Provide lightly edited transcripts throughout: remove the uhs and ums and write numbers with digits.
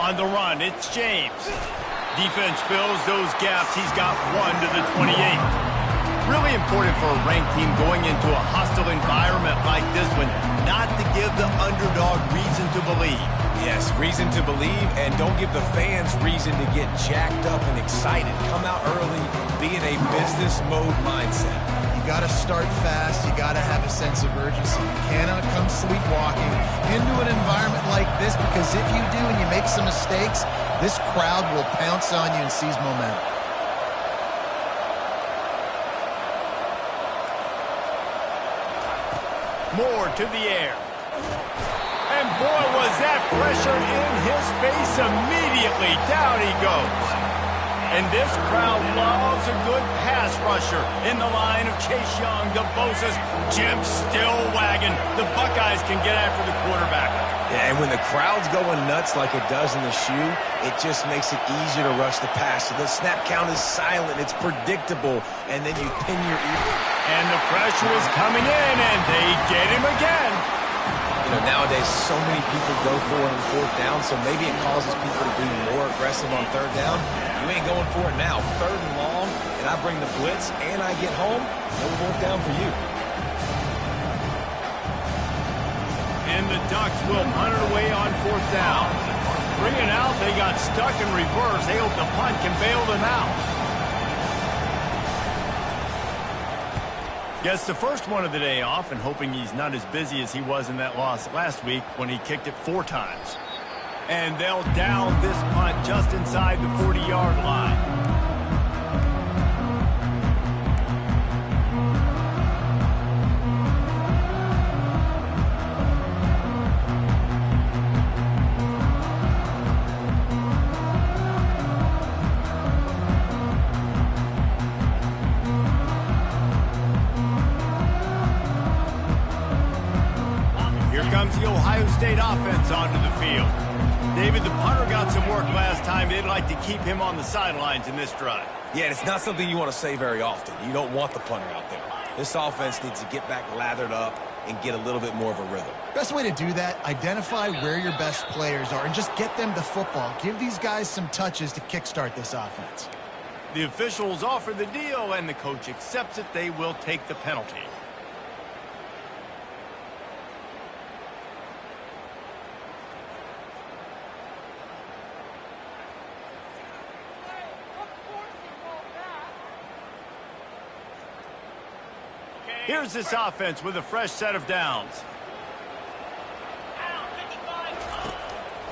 On the run, it's James. Defense fills those gaps. He's got 1 to the 28. Really important for a ranked team going into a hostile environment like this one, not to give the underdog reason to believe. Yes, reason to believe, and don't give the fans reason to get jacked up and excited. Come out early, be in a business mode mindset. You got to start fast. You got to have a sense of urgency. You cannot come sleepwalking into an environment like this, because if you do and you make some mistakes, this crowd will pounce on you and seize momentum. Moore to the air. And boy, was that pressure in his face immediately. Down he goes. And this crowd loves a good pass rusher in the line of Chase Young, DeBosa's Jim still wagging. The Buckeyes can get after the quarterback. Yeah, and when the crowd's going nuts like it does in the shoe, it just makes it easier to rush the pass. So the snap count is silent, it's predictable, and then you pin your ear. And the pressure is coming in, and they get him again. You know, nowadays so many people go for it on 4th down, so maybe it causes people to be more aggressive on 3rd down. You ain't going for it now. 3rd and long, and I bring the blitz, and I get home. No 4th down for you. And the Ducks will punt it away on 4th down. Bring it out. They got stuck in reverse. They hope the punt can bail them out. Gets the first one of the day off, and hoping he's not as busy as he was in that loss last week when he kicked it 4 times. And they'll down this punt just inside the 40-yard line. The Ohio State offense onto the field. David, the punter got some work last time. They'd like to keep him on the sidelines in this drive. Yeah, and it's not something you want to say very often. You don't want the punter out there. This offense needs to get back lathered up and get a little bit more of a rhythm. Best way to do that, identify where your best players are and just get them the football. Give these guys some touches to kickstart this offense. The officials offer the deal, and the coach accepts it. They will take the penalty. Here's this offense with a fresh set of downs.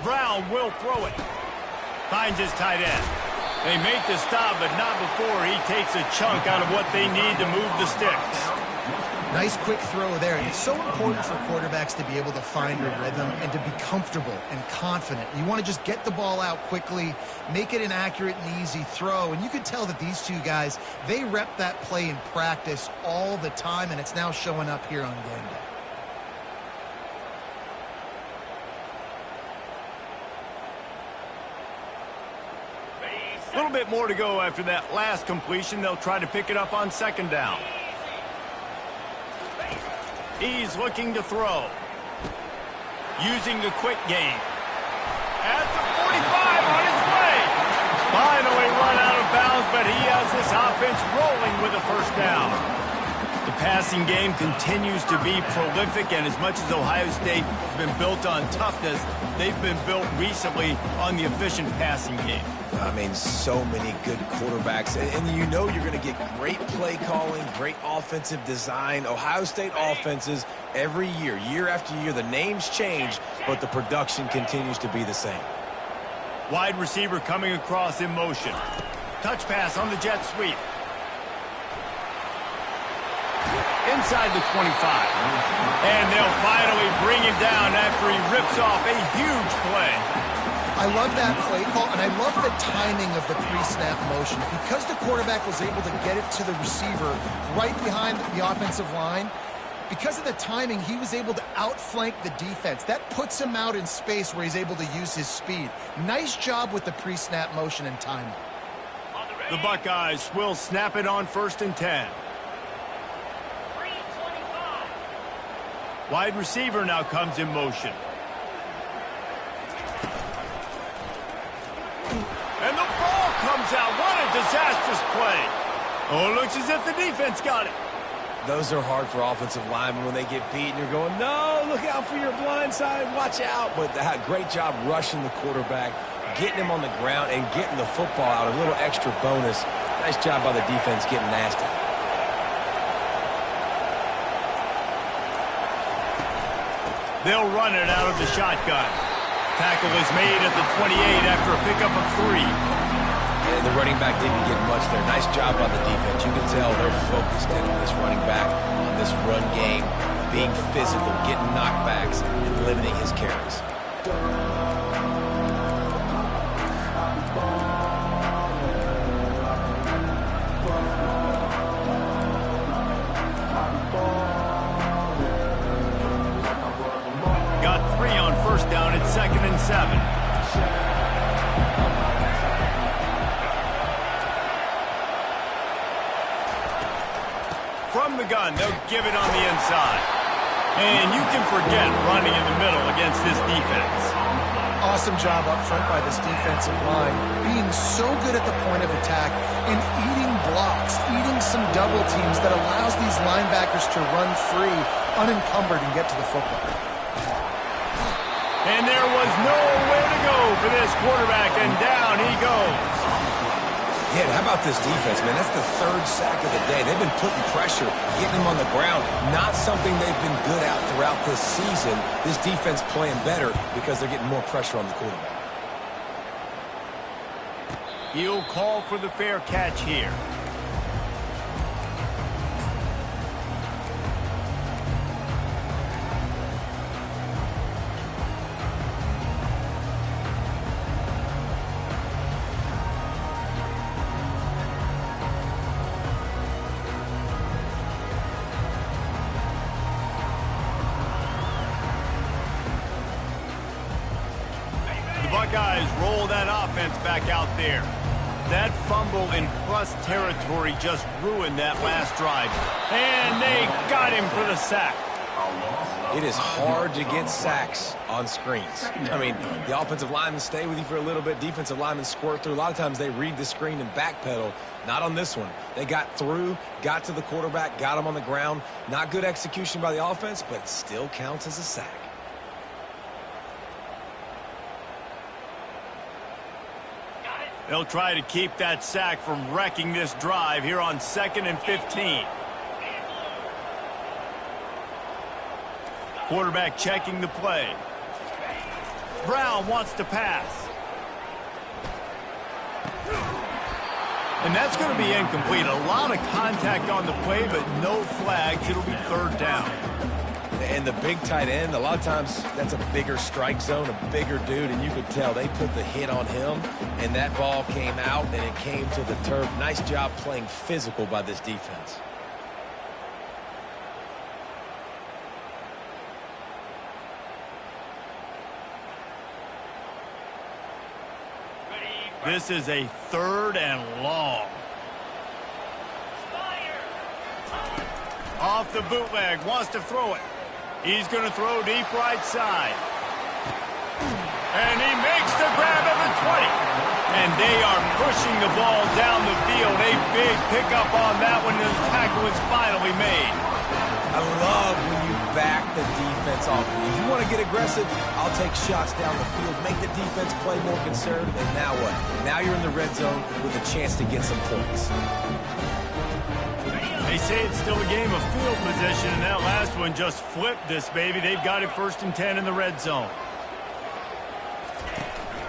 Brown will throw it. Finds his tight end. They make the stop, but not before he takes a chunk out of what they need to move the sticks. Nice quick throw there, and it's so important for quarterbacks to be able to find a rhythm and to be comfortable and confident. You want to just get the ball out quickly, make it an accurate and easy throw, and you can tell that these 2 guys, they rep that play in practice all the time, and it's now showing up here on game day. A little bit more to go after that last completion. They'll try to pick it up on 2nd down. He's looking to throw. Using the quick game. At the 45 on his way. Finally run out of bounds, but he has this offense rolling with a 1st down. The passing game continues to be prolific, and as much as Ohio State has been built on toughness, they've been built recently on the efficient passing game. I mean, so many good quarterbacks, and you know you're going to get great play calling, great offensive design. Ohio State offenses every year, year after year, the names change, but the production continues to be the same. Wide receiver coming across in motion. Touch pass on the jet sweep. Inside the 25. And they'll finally bring him down after he rips off a huge play. I love that play call, and I love the timing of the pre-snap motion. Because the quarterback was able to get it to the receiver right behind the offensive line, because of the timing, he was able to outflank the defense. That puts him out in space where he's able to use his speed. Nice job with the pre-snap motion and timing. The Buckeyes will snap it on 1st and 10. Wide receiver now comes in motion. disastrous play. Oh, it looks as if the defense got it. Those are hard for offensive linemen when they get beat and you're going, no, look out for your blind side, watch out. But great job rushing the quarterback, getting him on the ground and getting the football out. A little extra bonus. Nice job by the defense getting nasty. They'll run it out of the shotgun. Tackle is made at the 28 after a pickup of 3. And the running back didn't get much there. Nice job by the defense. You can tell they're focused in on this running back, on this run game, being physical, getting knockbacks, and limiting his carries. Got 3 on first down at 2nd and 7. From the gun, they'll give it on the inside. And you can forget running in the middle against this defense. Awesome job up front by this defensive line, being so good at the point of attack and eating blocks, eating some double teams that allows these linebackers to run free, unencumbered, and get to the football. And there was nowhere to go for this quarterback, and down he goes. Yeah, how about this defense, man? That's the 3rd sack of the day. They've been putting pressure, getting him on the ground. Not something they've been good at throughout this season. This defense playing better because they're getting more pressure on the quarterback. He'll call for the fair catch here. Buckeyes roll that offense back out there. That fumble in plus territory just ruined that last drive. And they got him for the sack. It is hard to get sacks on screens. I mean, the offensive linemen stay with you for a little bit. Defensive linemen squirt through. A lot of times they read the screen and backpedal. Not on this one. They got through, got to the quarterback, got him on the ground. Not good execution by the offense, but it still counts as a sack. They'll try to keep that sack from wrecking this drive here on 2nd and 15. Quarterback checking the play. Brown wants to pass. And that's going to be incomplete. A lot of contact on the play, but no flags. It'll be 3rd down. And the big tight end, a lot of times that's a bigger strike zone, a bigger dude, and you could tell they put the hit on him, and that ball came out, and it came to the turf. Nice job playing physical by this defense. This is a 3rd and long. Off the bootleg, wants to throw it. He's going to throw deep right side. And he makes the grab at the 20. And they are pushing the ball down the field. A big pickup on that one, and the tackle is finally made. I love when you back the defense off. If you want to get aggressive, I'll take shots down the field, make the defense play more conservative, and now what? Now you're in the red zone with a chance to get some points. They say it's still a game of field position, and that last one just flipped this baby. They've got it 1st and 10 in the red zone.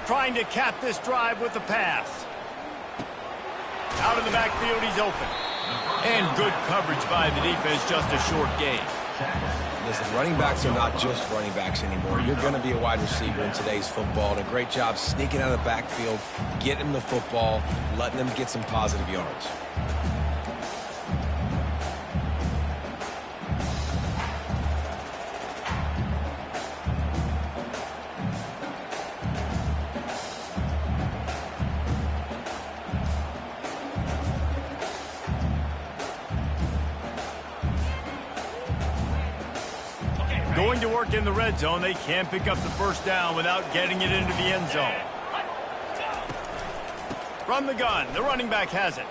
Trying to cap this drive with the pass. Out of the backfield, he's open. And good coverage by the defense, just a short gain. Listen, running backs are not just running backs anymore. You're going to be a wide receiver in today's football, and a great job sneaking out of the backfield, getting them the football, letting them get some positive yards. Going to work in the red zone. They can't pick up the 1st down without getting it into the end zone. From the gun, the running back has it.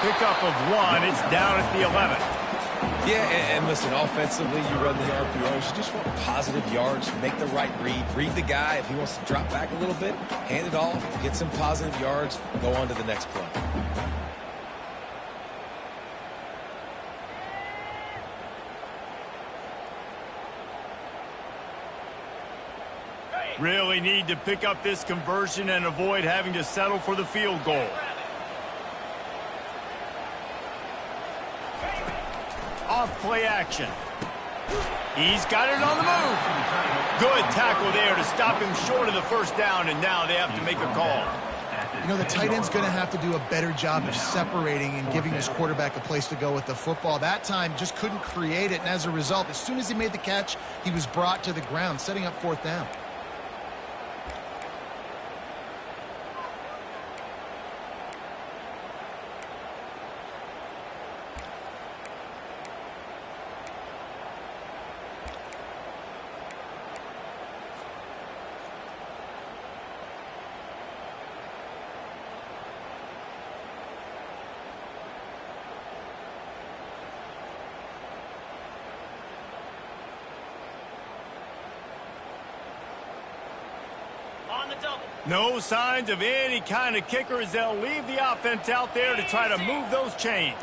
Pickup of 1, it's down at the 11. Yeah, and listen, offensively, you run the RPOs. You just want positive yards, make the right read the guy. If he wants to drop back a little bit, hand it off, get some positive yards, go on to the next play. Really need to pick up this conversion and avoid having to settle for the field goal. Off play action. He's got it on the move. Good tackle there to stop him short of the first down, and now they have to make a call. You know, the tight end's going to have to do a better job of separating and giving his quarterback a place to go with the football. That time just couldn't create it, and as a result, as soon as he made the catch, he was brought to the ground, setting up fourth down. No signs of any kind of kicker as they'll leave the offense out there to try to move those chains.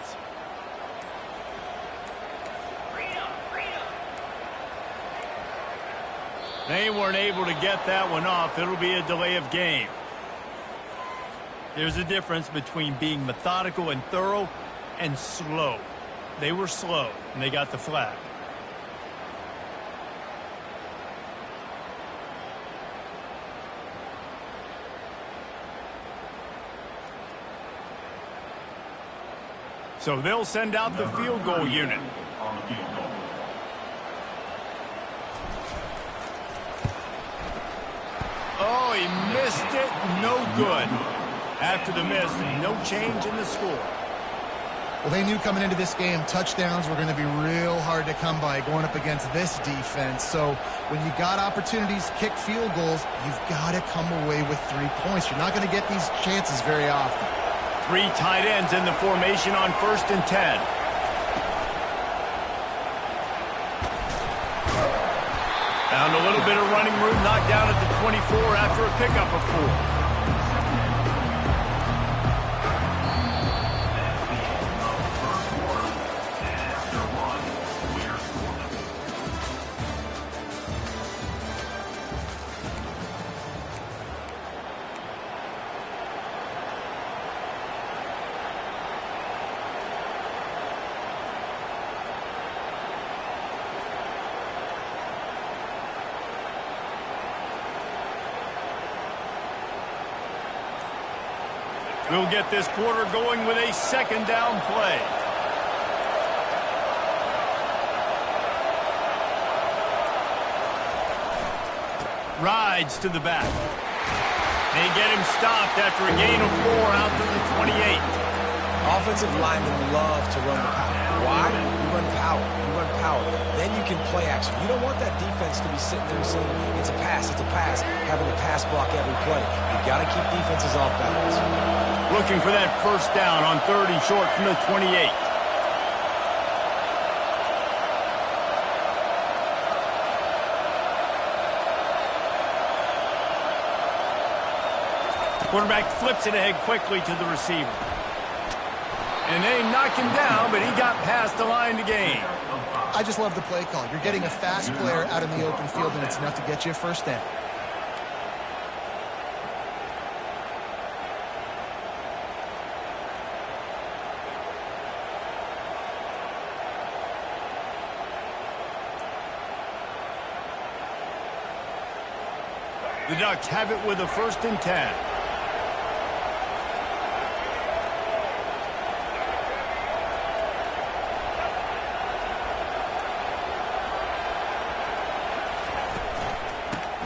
They weren't able to get that one off. It'll be a delay of game. There's a difference between being methodical and thorough and slow. They were slow, and they got the flag. So they'll send out the field goal unit. Oh, he missed it. No good. After the miss, no change in the score. Well, they knew coming into this game touchdowns were going to be real hard to come by going up against this defense. So when you got opportunities to kick field goals, you've got to come away with 3 points. You're not going to get these chances very often. 3 tight ends in the formation on 1st and 10. Found a little bit of running room, knocked down at the 24 after a pickup of 4. We'll get this quarter going with a 2nd down play. Rides to the back. They get him stopped after a gain of 4 out to the 28. Offensive linemen love to run the power. Why? You run power. You run power. Then you can play action. You don't want that defense to be sitting there saying, it's a pass, having to pass block every play. You've got to keep defenses off balance. Looking for that 1st down on 3rd and short from the 28. Quarterback flips it ahead quickly to the receiver. And they knock him down, but he got past the line to gain. I just love the play call. You're getting a fast player out in the open field, and it's enough to get you a 1st down. The Ducks have it with a 1st and 10.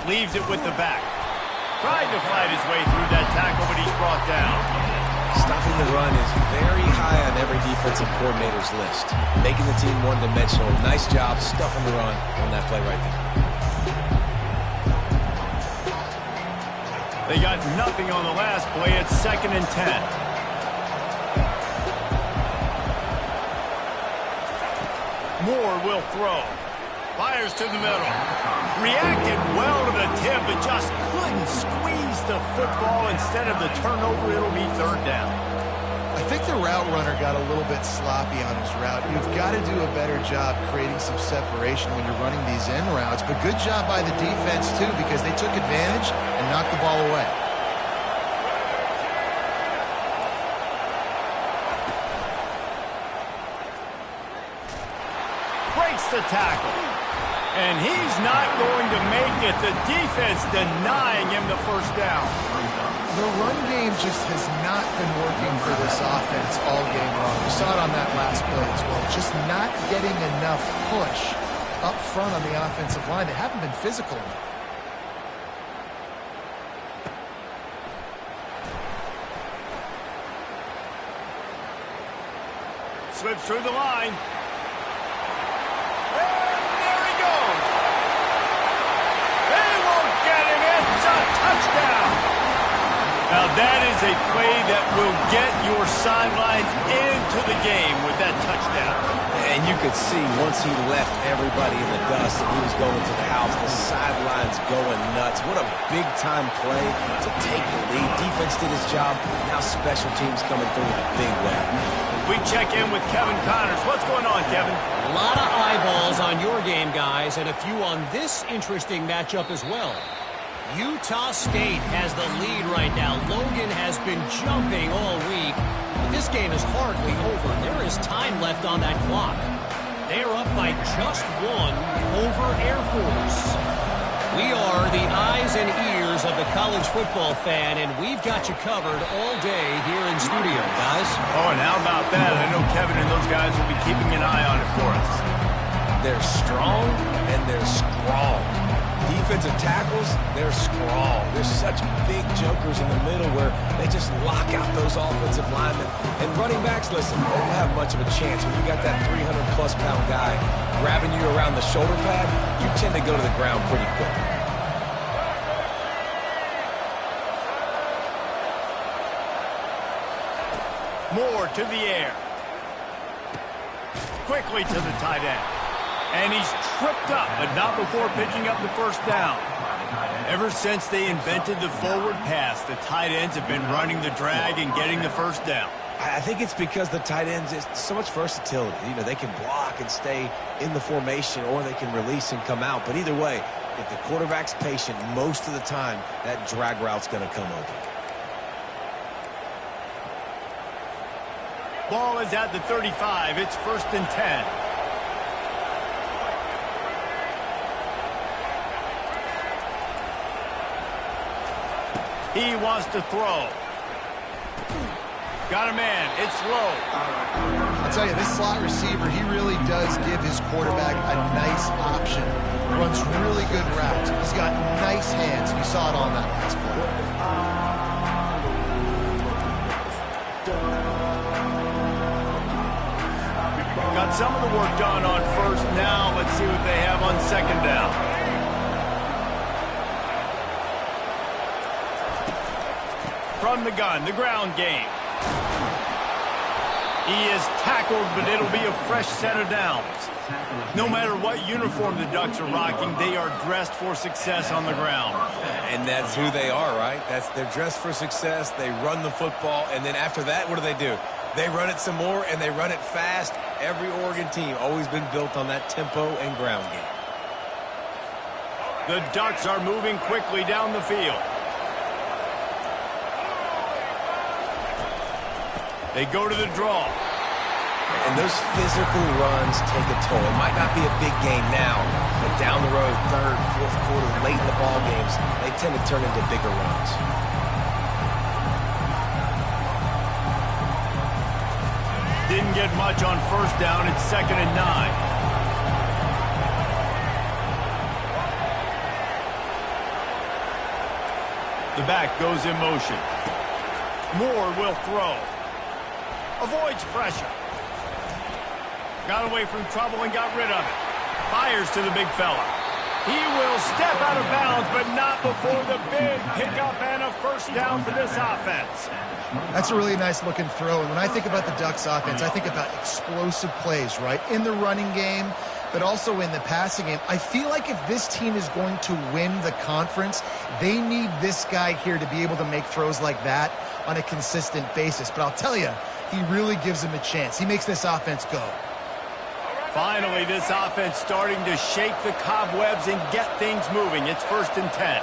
Leaves it with the back. Tried to fight his way through that tackle, but he's brought down. Stopping the run is very high on every defensive coordinator's list. Making the team one-dimensional. Nice job stuffing the run on that play right there. They got nothing on the last play. It's 2nd and 10. Moore will throw. Fires to the middle. Reacted well to the tip, but just couldn't squeeze the football. Instead of the turnover, it'll be 3rd down. I think the route runner got a little bit sloppy on his route. You've got to do a better job creating some separation when you're running these end routes. But good job by the defense, too, because they took advantage and knocked the ball away. Breaks the tackle. And he's not going to make it. The defense denying him the 1st down. The run game just has not been working for this offense all game long. We saw it on that last play as well. Just not getting enough push up front on the offensive line. They haven't been physical enough. Slips through the line. And there he goes. They won't get him. It's a touchdown. Now that is a play that will get your sidelines into the game with that touchdown. And you could see once he left everybody in the dust and he was going to the house, the sidelines going nuts. What a big-time play to take the lead. Defense did his job. Now special teams coming through in a big way. We check in with Kevin Connors. What's going on, Kevin? A lot of eyeballs on your game, guys, and a few on this interesting matchup as well. Utah State has the lead right now. Logan has been jumping all week. But this game is hardly over. There is time left on that clock. They are up by just 1 over Air Force. We are the eyes and ears of the college football fan, and we've got you covered all day here in studio, guys. Oh, and how about that? I know Kevin and those guys will be keeping an eye on it for us. They're strong and they're strong. Defensive tackles, they're strong. There's such big jokers in the middle where they just lock out those offensive linemen. And running backs, listen, they don't have much of a chance. When you got that 300-plus pound guy grabbing you around the shoulder pad, you tend to go to the ground pretty quickly. Moore to the air. Quickly to the tight end. And he's tripped up, but not before picking up the 1st down. Ever since they invented the forward pass, the tight ends have been running the drag and getting the 1st down. I think it's because the tight ends is so much versatility. You know, they can block and stay in the formation, or they can release and come out. But either way, if the quarterback's patient, most of the time, that drag route's going to come open. Ball is at the 35. It's 1st and 10. He wants to throw. Got a man. It's low. I'll tell you, this slot receiver, he really does give his quarterback a nice option. Runs really good routes. He's got nice hands. You saw it on that last play. Got some of the work done on 1st. Now let's see what they have on 2nd down. From the gun, the ground game. He is tackled, but it'll be a fresh set of downs. No matter what uniform the Ducks are rocking, they are dressed for success on the ground. And that's who they are, right? They're dressed for success. They run the football, and then after that, what do? They run it some more, and they run it fast. Every Oregon team always been built on that tempo and ground game. The Ducks are moving quickly down the field. They go to the draw. And those physical runs take a toll. It might not be a big game now, but down the road, 3rd, 4th quarter, late in the ball games, they tend to turn into bigger runs. Didn't get much on 1st down. It's 2nd and 9. The back goes in motion. Moore will throw. Avoids pressure. Got away from trouble and got rid of it. Fires to the big fella. He will step out of bounds, but not before the big pickup and a first down for this offense. That's a really nice looking throw. And when I think about the Ducks offense, I think about explosive plays, right? In the running game, but also in the passing game. I feel like if this team is going to win the conference, they need this guy here to be able to make throws like that on a consistent basis. But I'll tell you, he really gives him a chance. He makes this offense go. Finally, this offense starting to shake the cobwebs and get things moving. It's 1st and 10.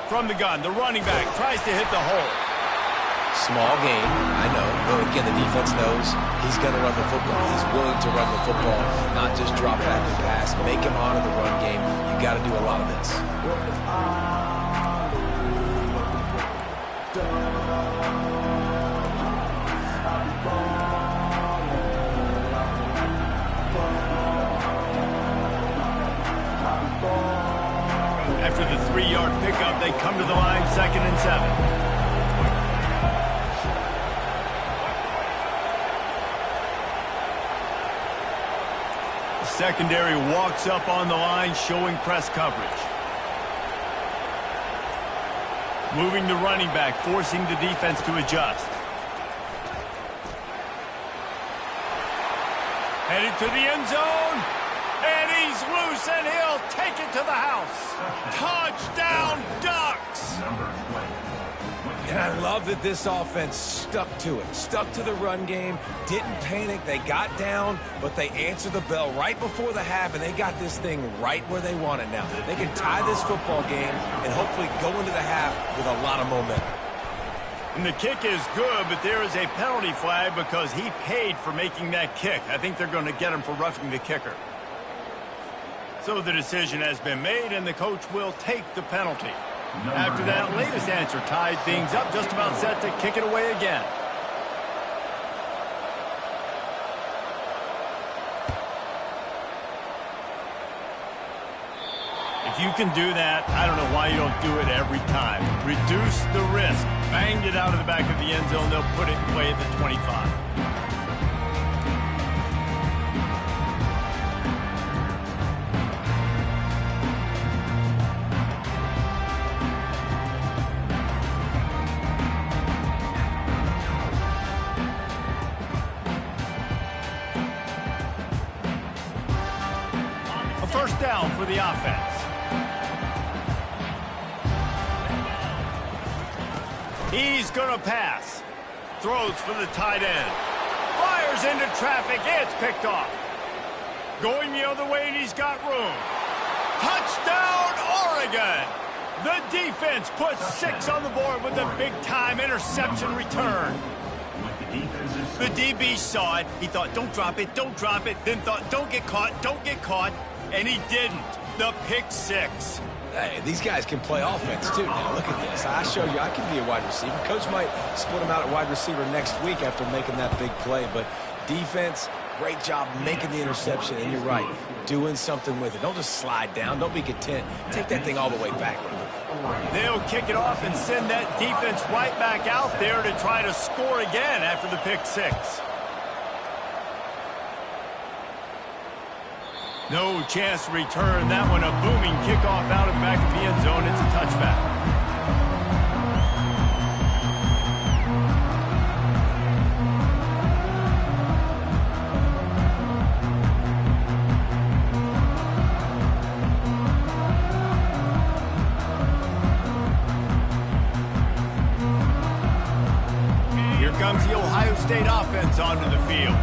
From the gun, the running back tries to hit the hole. Small game, I know. But again, the defense knows he's going to run the football. He's willing to run the football, not just drop back and pass. Make him honor the run game. You got to do a lot of this. After the 3-yard pickup, they come to the line, 2nd and 7. Secondary walks up on the line, showing press coverage. Moving the running back, forcing the defense to adjust. Headed to the end zone. And he's loose, and he'll take it to the house. Touchdown, Ducks! And I love that this offense stuck to it. Stuck to the run game. Didn't panic. They got down, but they answered the bell right before the half, and they got this thing right where they want it now. They can tie this football game and hopefully go into the half with a lot of momentum. And the kick is good, but there is a penalty flag because he paid for making that kick. I think they're going to get him for roughing the kicker. So the decision has been made, and the coach will take the penalty. After that latest answer tied things up, just about set to kick it away again. If you can do that, I don't know why you don't do it every time. Reduce the risk. Banged it out of the back of the end zone. They'll put it away at the 25. First down for the offense. He's going to pass. Throws for the tight end. Fires into traffic. It's picked off. Going the other way, and he's got room. Touchdown, Oregon! The defense puts 6 on the board with a big-time interception return. The DB saw it. He thought, don't drop it, don't drop it. Then thought, don't get caught, don't get caught. And he didn't. The pick 6. Hey, these guys can play offense, too. Now, look at this. I show you I can be a wide receiver. Coach might split him out at wide receiver next week after making that big play. But defense, great job making the interception. And you're right, doing something with it. Don't just slide down. Don't be content. Take that thing all the way back. They'll kick it off and send that defense right back out there to try to score again after the pick 6. No chance to return that one. A booming kickoff out of the back of the end zone. It's a touchback. Here comes the Ohio State offense onto the field.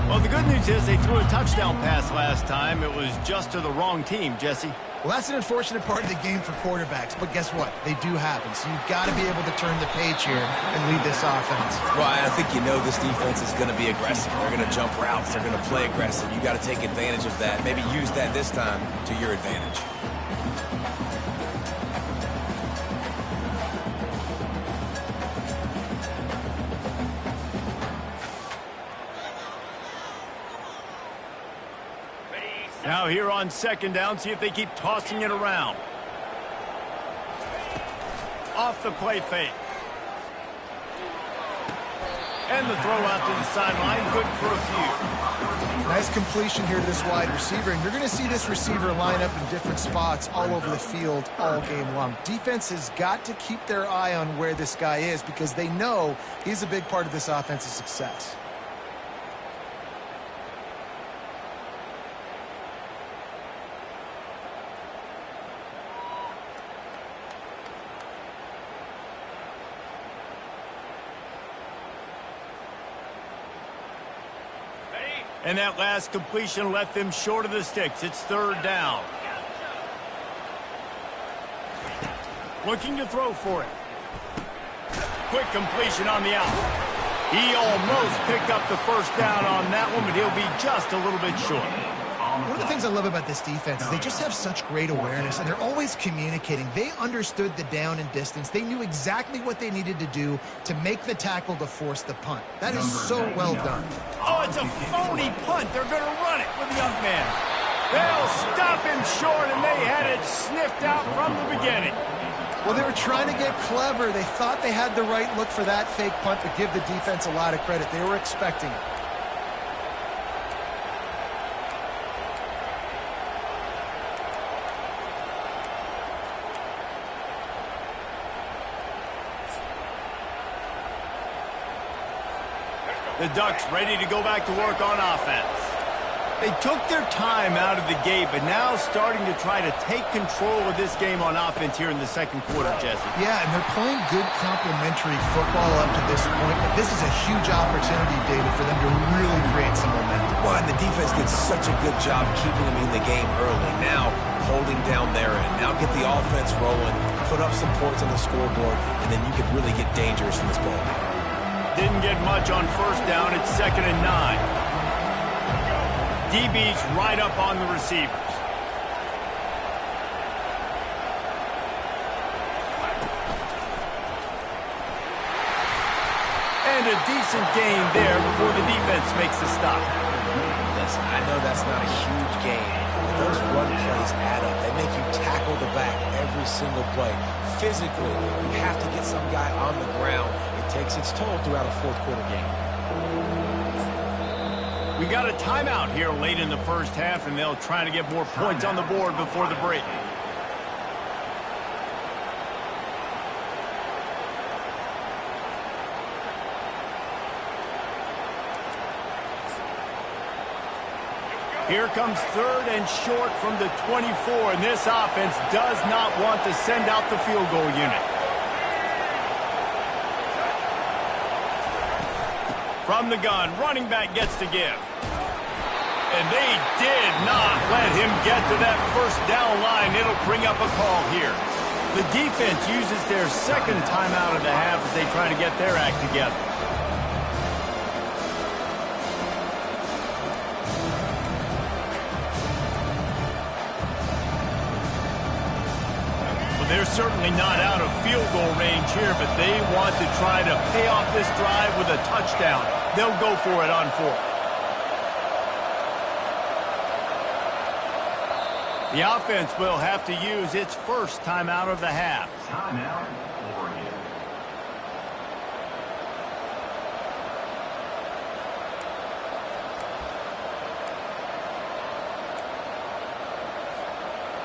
Well, the good news is they threw a touchdown pass last time. It was just to the wrong team, Jesse. Well, that's an unfortunate part of the game for quarterbacks, but guess what? They do happen, so you've got to be able to turn the page here and lead this offense. Well, I think you know this defense is going to be aggressive. They're going to jump routes. They're going to play aggressive. You got to take advantage of that. Maybe use that this time to your advantage. Now here on second down, see if they keep tossing it around. Off the play fake. And the throw out to the sideline, good for a few. Nice completion here to this wide receiver, and you're going to see this receiver line up in different spots all over the field all game long. Defense has got to keep their eye on where this guy is because they know he's a big part of this offense's success. And that last completion left them short of the sticks. It's third down. Looking to throw for it. Quick completion on the out. He almost picked up the first down on that one, but he'll be just a little bit short. One of the things I love about this defense is they just have such great awareness, and they're always communicating. They understood the down and distance. They knew exactly what they needed to do to make the tackle to force the punt. That is so well done. Oh, it's a phony punt. They're going to run it with the young man. They'll stop him short, and they had it sniffed out from the beginning. Well, they were trying to get clever. They thought they had the right look for that fake punt, but give the defense a lot of credit. They were expecting it. The Ducks ready to go back to work on offense. They took their time out of the gate, but now starting to try to take control of this game on offense here in the second quarter, Jesse. Yeah, and they're playing good complementary football up to this point, but this is a huge opportunity, David, for them to really create some momentum. Well, and the defense did such a good job keeping them in the game early. Now, holding down their end. Now get the offense rolling, put up some points on the scoreboard, and then you can really get dangerous in this ball game. Didn't get much on first down. It's 2nd and 9. DB's right up on the receivers. And a decent gain there before the defense makes the stop. Listen, I know that's not a huge gain, but those run plays add up. They make you tackle the back every single play. Physically, you have to get some guy on the ground. It takes its toll throughout a fourth quarter game. We got a timeout here late in the first half, and they'll try to get more points on the board before the break. Here comes 3rd and short from the 24, and this offense does not want to send out the field goal unit. From the gun, running back gets to give. And they did not let him get to that first down line. It'll bring up a call here. The defense uses their second timeout of the half as they try to get their act together. They're certainly not out of field goal range here, but they want to try to pay off this drive with a touchdown. They'll go for it on 4th. The offense will have to use its first timeout of the half. Timeout, Oregon.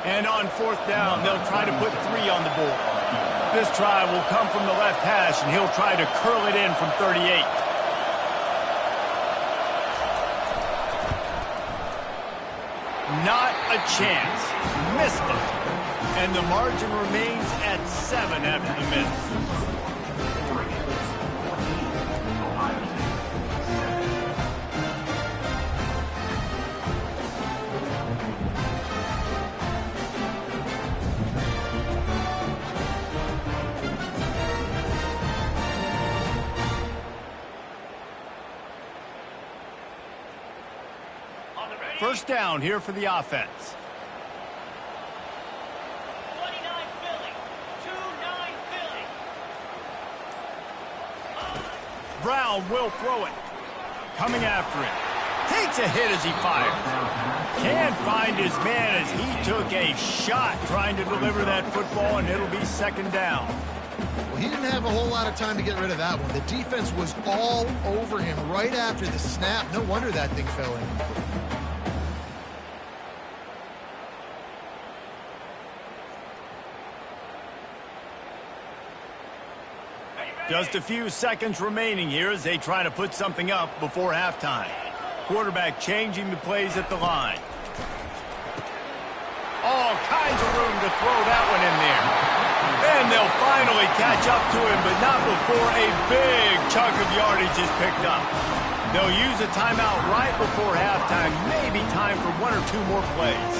And on 4th down, they'll try to put 3 on the board. This try will come from the left hash, and he'll try to curl it in from 38. Not a chance. Missed it. And the margin remains at 7 after the miss. First down here for the offense. 29 Philly. 2-9 Philly. Brown will throw it. Coming after him. Takes a hit as he fires. Can't find his man as he took a shot trying to deliver that football, and it'll be 2nd down. Well, he didn't have a whole lot of time to get rid of that one. The defense was all over him right after the snap. No wonder that thing fell in. Just a few seconds remaining here as they try to put something up before halftime. Quarterback changing the plays at the line. All kinds of room to throw that one in there. And they'll finally catch up to him, but not before a big chunk of yardage is picked up. They'll use a timeout right before halftime, maybe time for one or two more plays.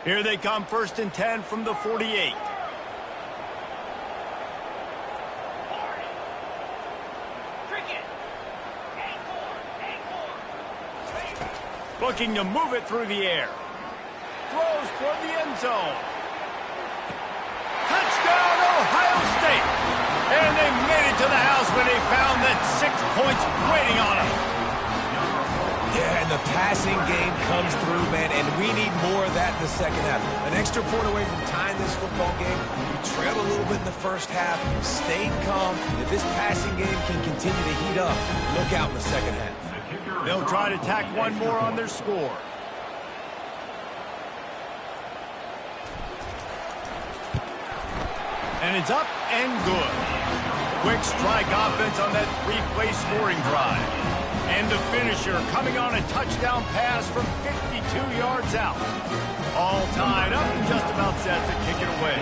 Here they come, 1st and 10 from the 48. Looking to move it through the air. Throws toward the end zone. Touchdown, Ohio State. And they made it to the house when they found that 6 points waiting on them. Yeah, and the passing game comes through, man, and we need more of that in the second half. An extra point away from tying this football game. We trailed a little bit in the first half, stayed calm. If this passing game can continue to heat up, look out in the second half. They'll try to tack one more on their score. And it's up and good. Quick strike offense on that 3-play scoring drive. And the finisher coming on a touchdown pass from 52 yards out. All tied up and just about set to kick it away.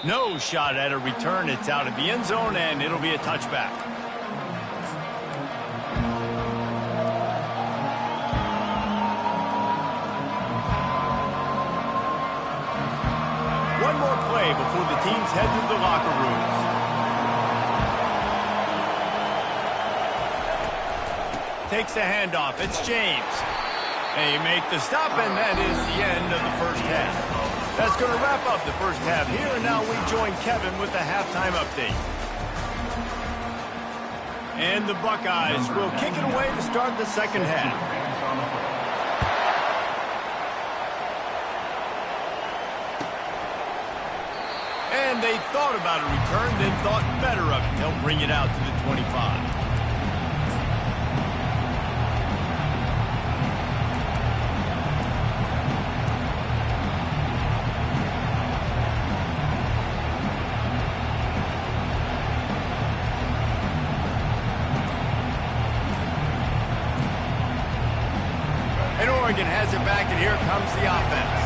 No shot at a return. It's out of the end zone, and it'll be a touchback. One more play before the teams head to the locker rooms. Takes the handoff. It's James. They make the stop, and that is the end of the first half. That's going to wrap up the first half here, and now we join Kevin with the halftime update. And the Buckeyes will kick it away to start the second half. And they thought about a return, then thought better of it. They'll bring it out to the 25. Oregon has it back, and here comes the offense.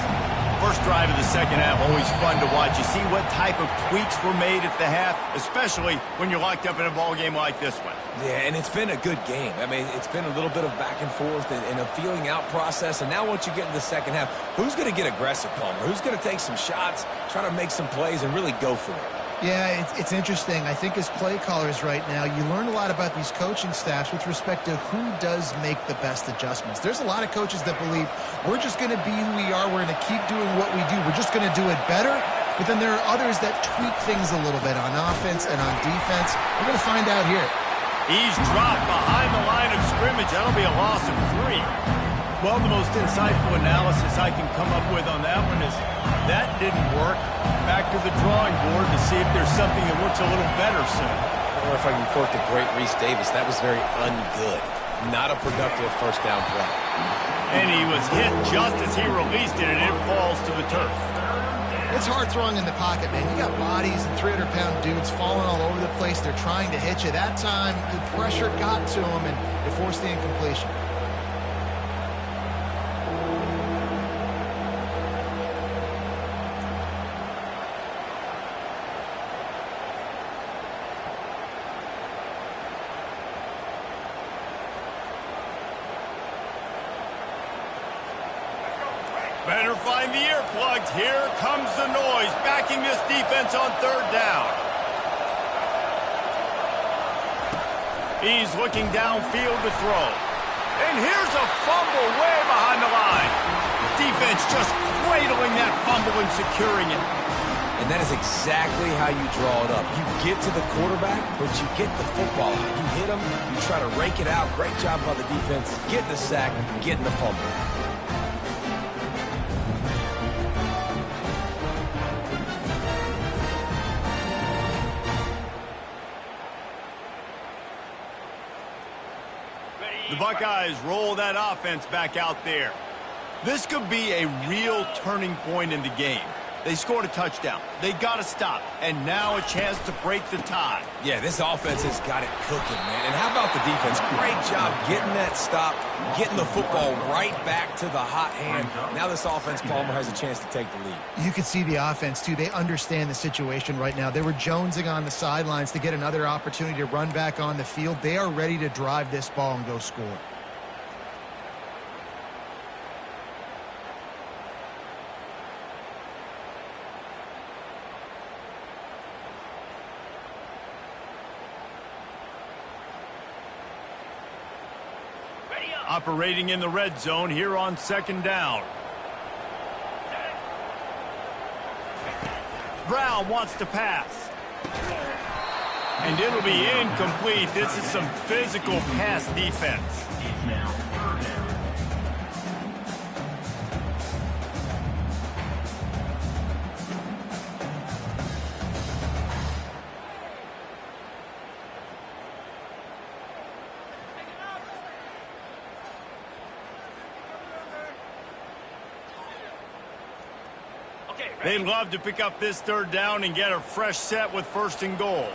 First drive of the second half, always fun to watch. You see what type of tweaks were made at the half, especially when you're locked up in a ball game like this one. Yeah, and it's been a good game. I mean, it's been a little bit of back and forth and a feeling out process. And now once you get in the second half, who's going to get aggressive, Palmer? Who's going to take some shots, try to make some plays, and really go for it? Yeah, it's interesting. I think as play callers right now, you learn a lot about these coaching staffs with respect to who does make the best adjustments. There's a lot of coaches that believe we're just going to be who we are. We're going to keep doing what we do. We're just going to do it better. But then there are others that tweak things a little bit on offense and on defense. We're going to find out here. He's dropped behind the line of scrimmage. That'll be a loss of 3. Well, the most insightful analysis I can come up with on that one is that didn't work. Back to the drawing board to see if there's something that works a little better soon. Or if I can quote the great Reese Davis, that was very ungood. Not a productive first down play. And he was hit just as he released it, and it falls to the turf. It's hard throwing in the pocket, man. You got bodies and 300-pound dudes falling all over the place. They're trying to hit you. That time, the pressure got to him, and it forced the incompletion. Better find the earplugs. Here comes the noise, backing this defense on third down. He's looking downfield to throw. And here's a fumble way behind the line. Defense just cradling that fumble and securing it. And that is exactly how you draw it up. You get to the quarterback, but you get the football out. You hit him, you try to rake it out. Great job by the defense. Getting the sack, getting the fumble. The Buckeyes roll that offense back out there. This could be a real turning point in the game. They scored a touchdown. They got to stop. And now a chance to break the tie. Yeah, this offense has got it cooking, man. And how about the defense? Great job getting that stop, getting the football right back to the hot hand. Now this offense, Palmer, has a chance to take the lead. You can see the offense, too. They understand the situation right now. They were jonesing on the sidelines to get another opportunity to run back on the field. They are ready to drive this ball and go score. Operating in the red zone here on second down. Brown wants to pass. And it'll be incomplete. This is some physical pass defense. Now, third down. They'd love to pick up this third down and get a fresh set with first and goal.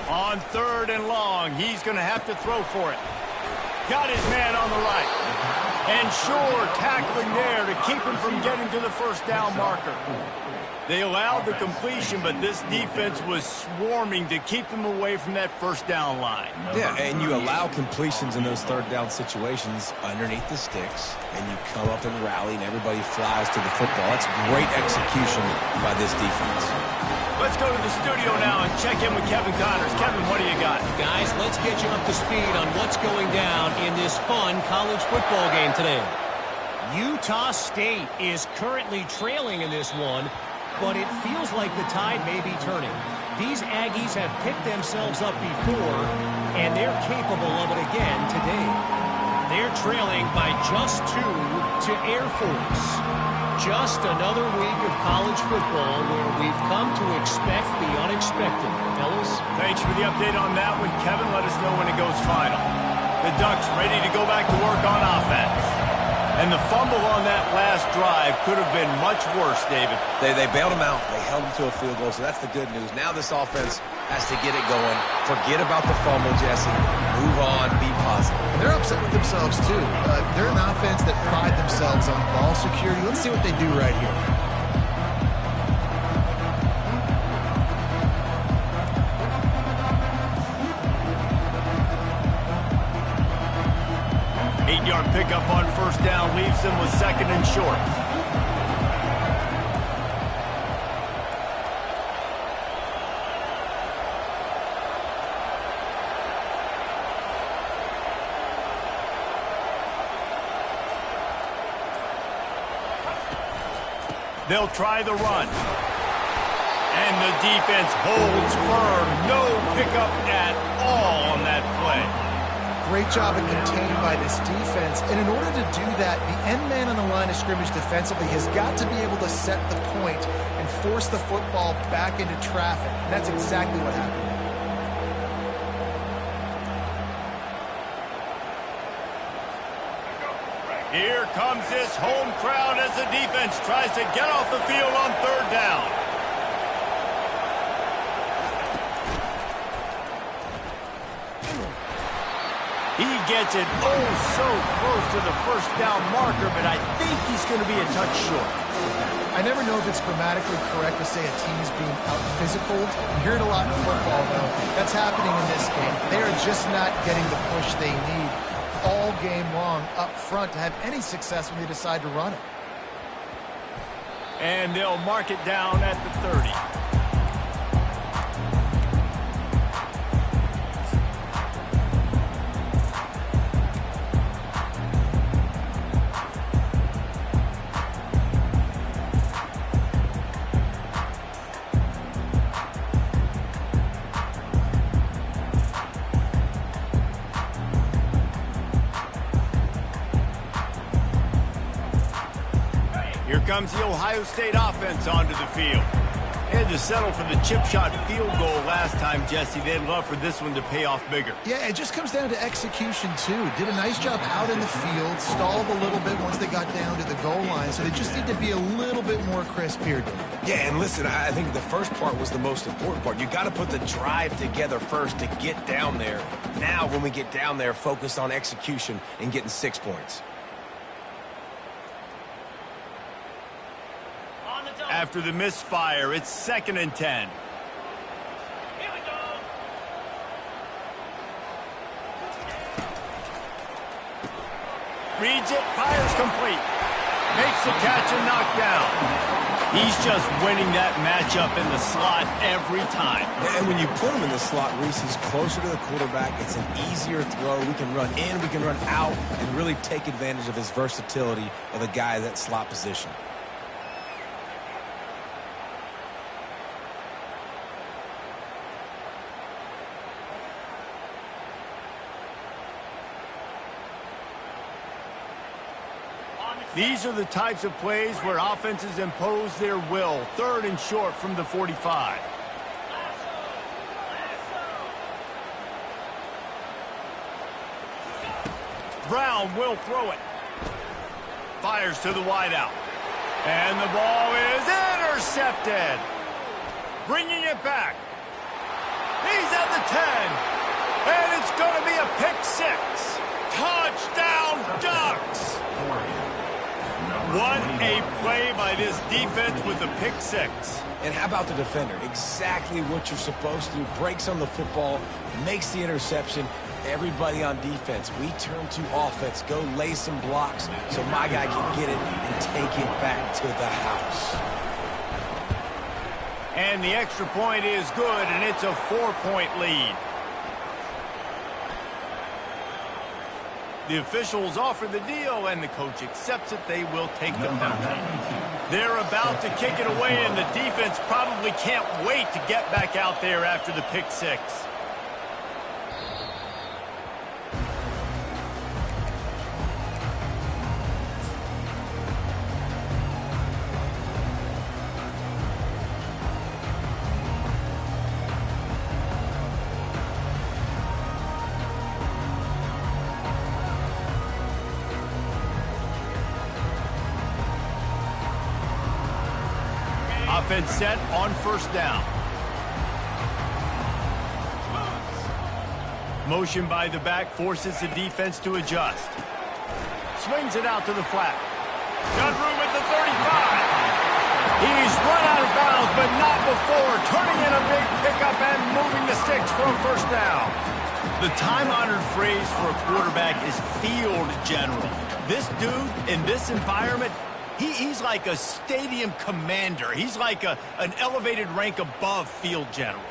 On third and long, he's going to have to throw for it. Got his man on the right. And sure, tackling there to keep him from getting to the first down marker. They allowed the completion, but this defense was swarming to keep them away from that first down line. Yeah, and you allow completions in those third down situations underneath the sticks, and you come up and rally, and everybody flies to the football. That's great execution by this defense. Let's go to the studio now and check in with Kevin Connors. Kevin, what do you got? Guys, let's get you up to speed on what's going down in this fun college football game today. Utah State is currently trailing in this one, but it feels like the tide may be turning. These Aggies have picked themselves up before, and they're capable of it again today. They're trailing by just 2 to Air Force. Just another week of college football where we've come to expect the unexpected. Fellas? Thanks for the update on that one, Kevin. Let us know when it goes final. The Ducks ready to go back to work on offense. And the fumble on that last drive could have been much worse, David. They bailed him out. They held him to a field goal, so that's the good news. Now this offense has to get it going. Forget about the fumble, Jesse. Move on. Be positive. They're upset with themselves, too. They're an offense that pride themselves on ball security. Let's see what they do right here. Eight-yard pickup on first down leaves them with second and short. They'll try the run. And the defense holds firm. No pickup at all on that play. Great job of containing by this defense. And in order to do that, the end man on the line of scrimmage defensively has got to be able to set the point and force the football back into traffic. And that's exactly what happened. Here comes this home crowd as the defense tries to get off the field on third down. He gets it so close to the first down marker, but I think he's going to be a touch short. I never know if it's grammatically correct to say a team is being out-physical. You hear it a lot in football, though. That's happening in this game. They are just not getting the push they need all game long up front to have any success when they decide to run it. And they'll mark it down at the 30. comes the Ohio State offense onto the field. They had to settle for the chip shot field goal last time, Jesse. They'd love for this one to pay off bigger. Yeah, it just comes down to execution, too. Did a nice job out in the field, stalled a little bit once they got down to the goal line, so they just need to be a little bit more crisp here. Yeah, and listen, I think the first part was the most important part. You got to put the drive together first to get down there. Now, when we get down there, focus on execution and getting 6 points. After the misfire, it's 2nd and 10. Here we go. Reads it, fires complete. Makes the catch and knocked down. He's just winning that matchup in the slot every time. And when you put him in the slot, Reese, he's closer to the quarterback. It's an easier throw. We can run in, we can run out, and really take advantage of his versatility of the guy at that slot position. These are the types of plays where offenses impose their will. 3rd and short from the 45. Brown will throw it. Fires to the wideout. And the ball is intercepted. Bringing it back. He's at the 10. And it's going to be a pick 6. Touchdown, Ducks! What a play by this defense with the pick 6. And how about the defender? Exactly what you're supposed to do. Breaks on the football, makes the interception. Everybody on defense, we turn to offense. Go lay some blocks so my guy can get it and take it back to the house. And the extra point is good, and it's a 4-point lead. The officials offer the deal, and the coach accepts it. They will take the penalty. They're about to kick it away, and the defense probably can't wait to get back out there after the pick 6. Offense set on 1st down. Motion by the back forces the defense to adjust. Swings it out to the flat. Got room at the 35. He's run out of bounds, but not before turning in a big pickup and moving the sticks for a 1st down. The time-honored phrase for a quarterback is field general. This dude in this environment, he's like a stadium commander. He's like an elevated rank above field general.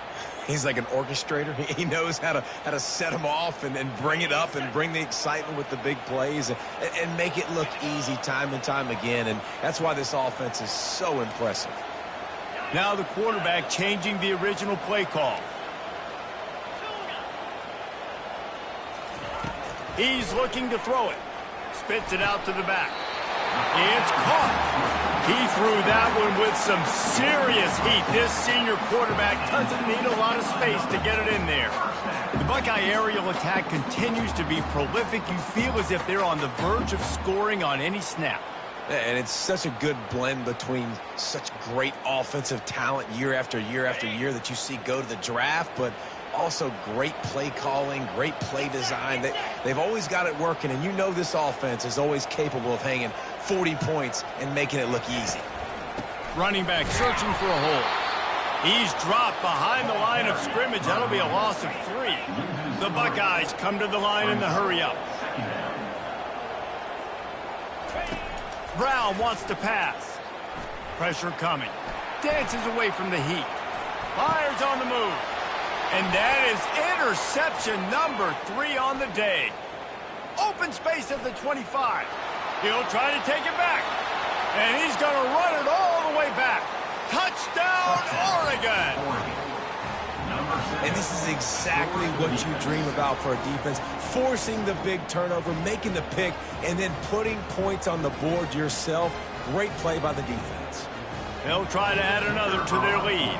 He's like an orchestrator. He knows how to set them off and bring it up and bring the excitement with the big plays and make it look easy time and time again. And that's why this offense is so impressive. Now the quarterback changing the original play call. He's looking to throw it. Spits it out to the back. It's caught. He threw that one with some serious heat. This senior quarterback doesn't need a lot of space to get it in there. The Buckeye aerial attack continues to be prolific. You feel as if they're on the verge of scoring on any snap. And it's such a good blend between such great offensive talent year after year after year that you see go to the draft, but also great play calling, great play design. They've always got it working, and you know this offense is always capable of hanging 40 points and making it look easy. Running back searching for a hole. He's dropped behind the line of scrimmage. That'll be a loss of 3. The Buckeyes come to the line in the hurry-up. Brown wants to pass. Pressure coming. Dances away from the heat. Fires on the move. And that is interception number 3 on the day. Open space at the 25. He'll try to take it back. And he's going to run it all the way back. Touchdown, Oregon! And this is exactly what you dream about for a defense. Forcing the big turnover, making the pick, and then putting points on the board yourself. Great play by the defense. They'll try to add another to their lead.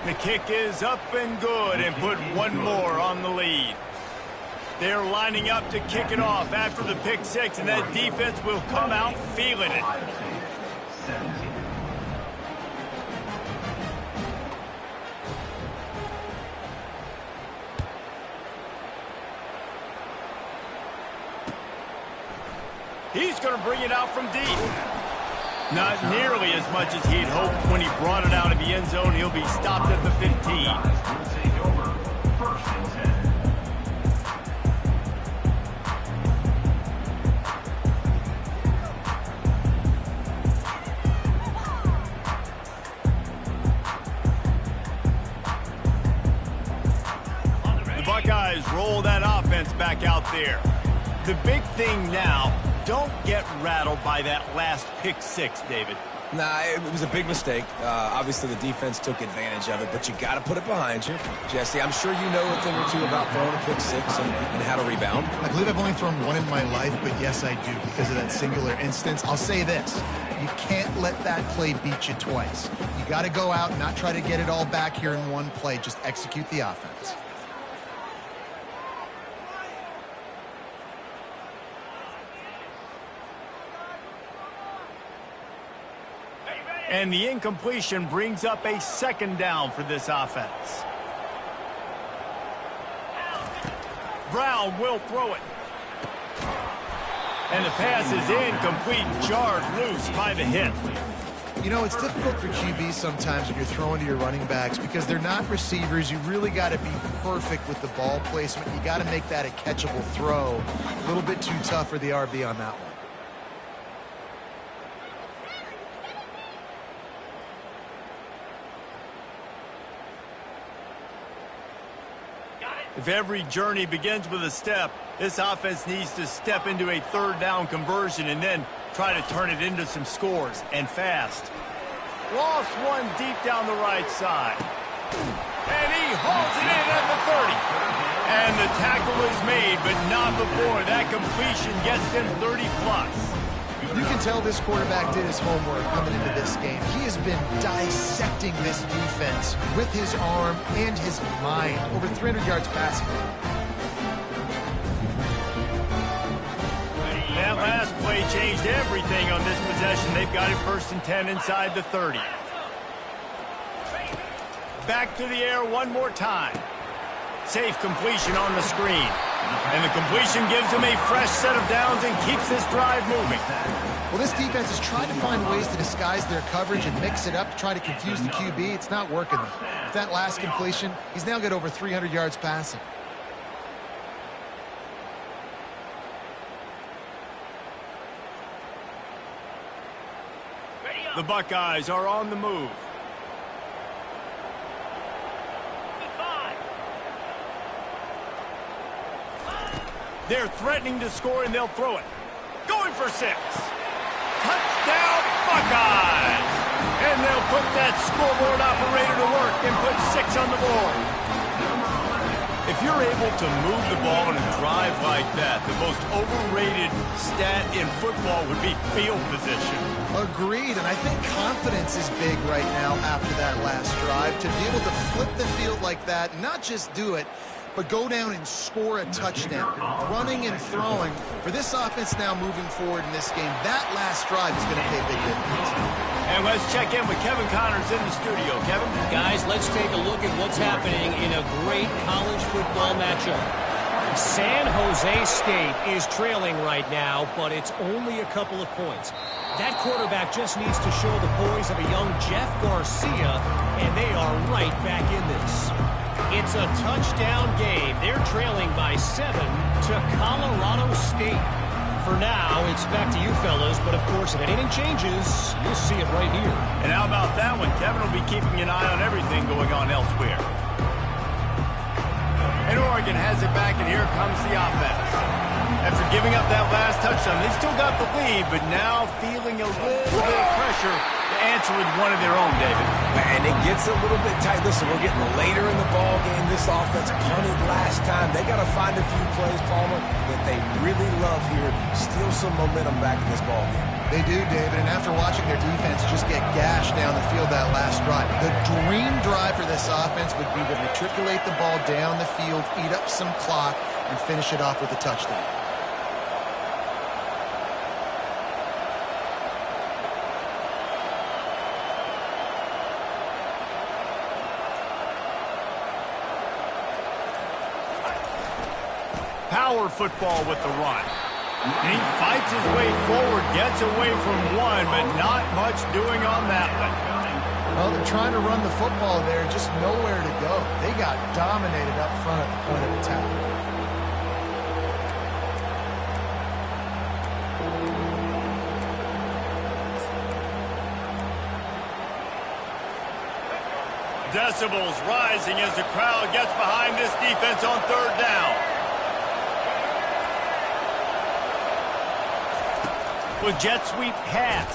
The kick is up and good and put one more on the lead. They're lining up to kick it off after the pick six, and that defense will come out feeling it. He's going to bring it out from deep. Not nearly as much as he'd hoped when he brought it out of the end zone. He'll be stopped at the 15. Take over. First and 10. The Buckeyes roll that offense back out there. The big thing now, don't get rattled by that last pick six, David. Nah, it was a big mistake. Obviously, the defense took advantage of it, but you got to put it behind you. Jesse, I'm sure you know a thing or two about throwing a pick six and how to rebound. I believe I've only thrown one in my life, but yes, I do because of that singular instance. I'll say this. You can't let that play beat you twice. You got to go out and not try to get it all back here in one play. Just execute the offense. And the incompletion brings up a second down for this offense. Brown will throw it. And the pass is incomplete, jarred loose by the hit. You know, it's difficult for QBs sometimes when you're throwing to your running backs because they're not receivers. You really got to be perfect with the ball placement. You got to make that a catchable throw. A little bit too tough for the RB on that one. If every journey begins with a step, this offense needs to step into a third down conversion and then try to turn it into some scores, and fast. Lost one deep down the right side. And he hauls it in at the 30. And the tackle is made, but not before that completion gets him 30-plus. You can tell this quarterback did his homework coming into this game. He has been dissecting this defense with his arm and his mind. Over 300 yards passing. That last play changed everything on this possession. They've got it first and 10 inside the 30. Back to the air one more time. Safe completion on the screen. And the completion gives them a fresh set of downs and keeps this drive moving. Well, this defense has tried to find ways to disguise their coverage and mix it up to try to confuse the QB. It's not working. With that last completion, he's now got over 300 yards passing. The Buckeyes are on the move. They're threatening to score, and they'll throw it. Going for 6. Touchdown, Buckeyes! And they'll put that scoreboard operator to work and put 6 on the board. If you're able to move the ball in a drive like that, the most overrated stat in football would be field position. Agreed, and I think confidence is big right now after that last drive. To be able to flip the field like that, not just do it, but go down and score a touchdown. Running and throwing. For this offense now moving forward in this game, that last drive is going to pay big dividends. And let's check in with Kevin Connors in the studio. Kevin? Guys, let's take a look at what's happening in a great college football matchup. San Jose State is trailing right now, but it's only a couple of points. That quarterback just needs to show the poise of a young Jeff Garcia, and they are right back in this. It's a touchdown game. They're trailing by 7 to Colorado State. For now, it's back to you fellas, but of course, if anything changes, you'll see it right here. And how about that one? Kevin will be keeping an eye on everything going on elsewhere. And Oregon has it back, and here comes the offense. After giving up that last touchdown, they still got the lead, but now feeling a little bit of pressure to answer with one of their own, David. And it gets a little bit tight. Listen, we're getting later in the ball game. This offense punted last time. They got to find a few plays, Palmer, that they really love here. Steal some momentum back in this ball game. They do, David, and after watching their defense just get gashed down the field that last drive, the dream drive for this offense would be to matriculate the ball down the field, eat up some clock, and finish it off with a touchdown. Power football with the run. And he fights his way forward, gets away from one, but not much doing on that one. Well, they're trying to run the football there, just nowhere to go. They got dominated up front at the point of attack. Decibels rising as the crowd gets behind this defense on third down. With jet sweep pass.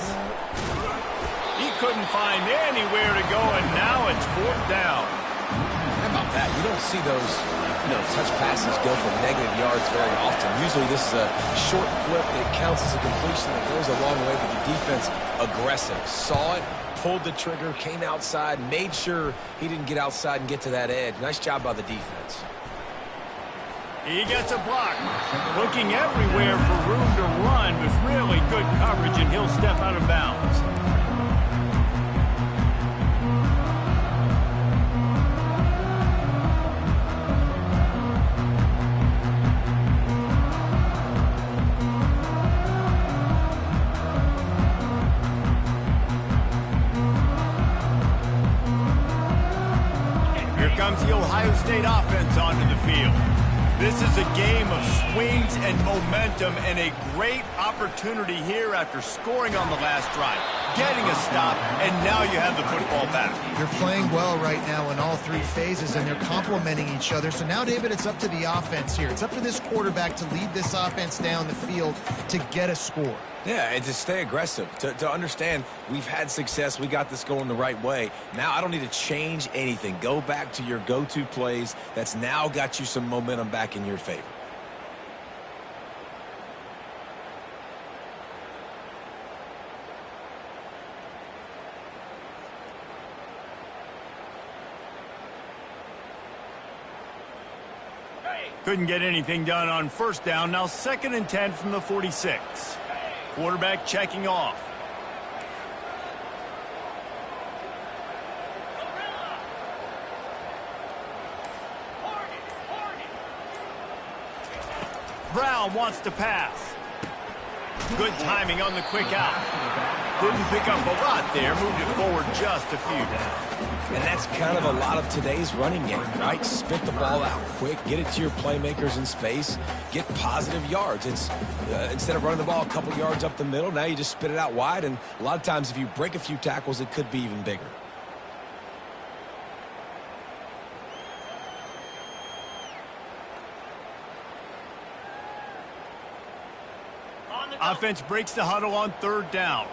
He couldn't find anywhere to go, and now it's fourth down. How about that? You don't see those, touch passes go for negative yards very often. Usually this is a short flip that counts as a completion that goes a long way, but the defense aggressive. Saw it, pulled the trigger, came outside, made sure he didn't get outside and get to that edge. Nice job by the defense. He gets a block. Looking everywhere for room to run with really good coverage, and he'll step out of bounds. Here comes the Ohio State offense onto the field. This is a game of swings and momentum, and a great opportunity here after scoring on the last drive, getting a stop, and now you have the football back. They're playing well right now in all three phases, and they're complementing each other. So now, David, it's up to the offense here. It's up to this quarterback to lead this offense down the field to get a score. Yeah, and to stay aggressive, to understand we've had success, we got this going the right way. Now I don't need to change anything. Go back to your go-to plays. That's now got you some momentum back in your favor. Couldn't get anything done on first down. Now 2nd and 10 from the 46. Quarterback checking off. Brown wants to pass. Good timing on the quick out. Didn't pick up a lot there. Moved it forward just a few. And that's kind of a lot of today's running game, right? Spit the ball out quick, get it to your playmakers in space, get positive yards. It's instead of running the ball a couple yards up the middle, now you just spit it out wide, and a lot of times if you break a few tackles, it could be even bigger. Offense breaks the huddle on third down.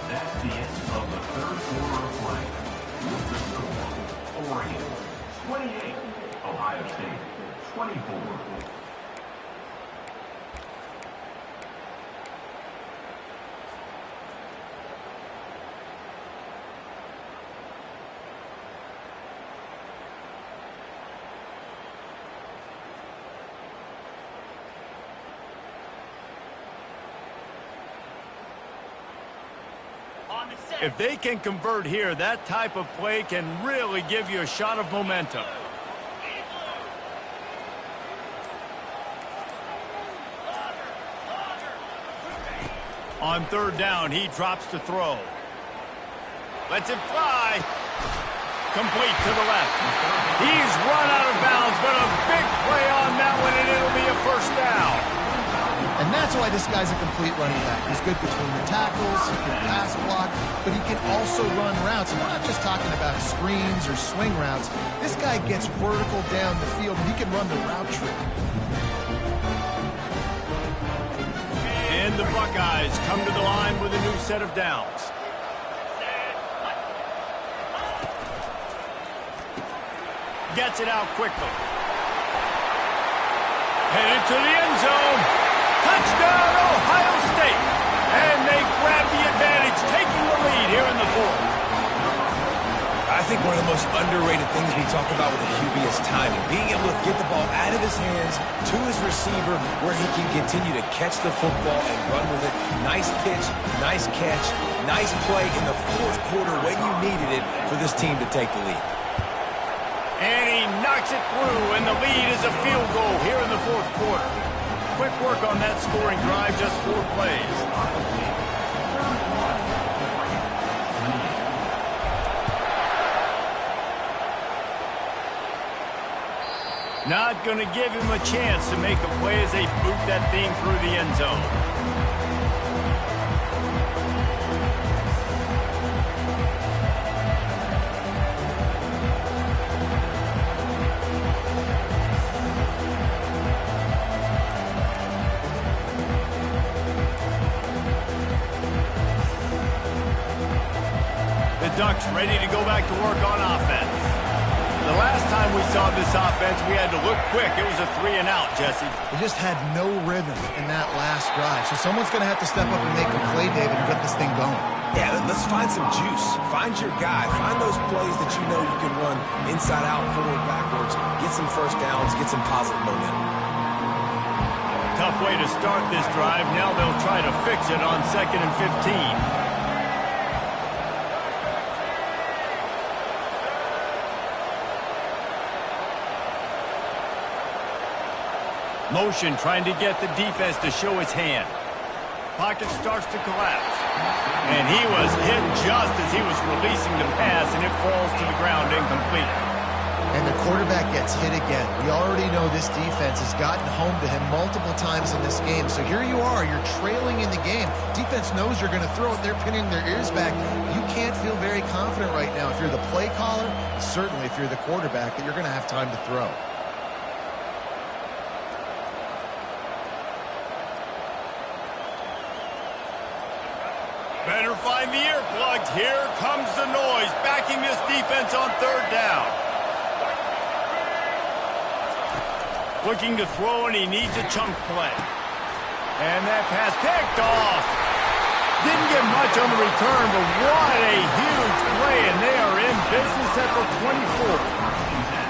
That's the end of the third quarter of play. With the score, Oregon 28, Ohio State 24. If they can convert here, that type of play can really give you a shot of momentum. On third down, he drops to throw. Lets it fly. Complete to the left. He's run out of bounds, but a big play on that one, and it'll be a first down. And that's That's why this guy's a complete running back. He's good between the tackles, he can pass block, but he can also run routes. And we're not just talking about screens or swing routes. This guy gets vertical down the field, and he can run the route tree. And the Buckeyes come to the line with a new set of downs. Gets it out quickly. Headed to the end zone. Touchdown, Ohio State. And they grab the advantage, taking the lead here in the fourth. I think one of the most underrated things we talk about with a QB is timing. Being able to get the ball out of his hands to his receiver where he can continue to catch the football and run with it. Nice pitch, nice catch, nice play in the fourth quarter when you needed it for this team to take the lead. And he knocks it through, and the lead is a field goal here in the fourth quarter. Quick work on that scoring drive, just 4 plays. Not going to give him a chance to make a play as they boot that thing through the end zone. The Ducks ready to go back to work on offense. The last time we saw this offense, we had to look quick. It was a 3-and-out, Jesse. They just had no rhythm in that last drive. So someone's going to have to step up and make a play, David, and get this thing going. Yeah, let's find some juice. Find your guy. Find those plays that you know you can run inside out, forward, backwards. Get some first downs. Get some positive momentum. Tough way to start this drive. Now they'll try to fix it on 2nd and 15. Motion trying to get the defense to show his hand. Pocket starts to collapse. And he was hit just as he was releasing the pass, and it falls to the ground incomplete. And the quarterback gets hit again. We already know this defense has gotten home to him multiple times in this game. So here you are, you're trailing in the game. Defense knows you're going to throw it. They're pinning their ears back. You can't feel very confident right now if you're the play caller, certainly if you're the quarterback, that you're going to have time to throw. Better find the earplugs. Here comes the noise, backing this defense on 3rd down. Looking to throw, and he needs a chunk play. And that pass picked off. Didn't get much on the return, but what a huge play, and they are in business at the 24.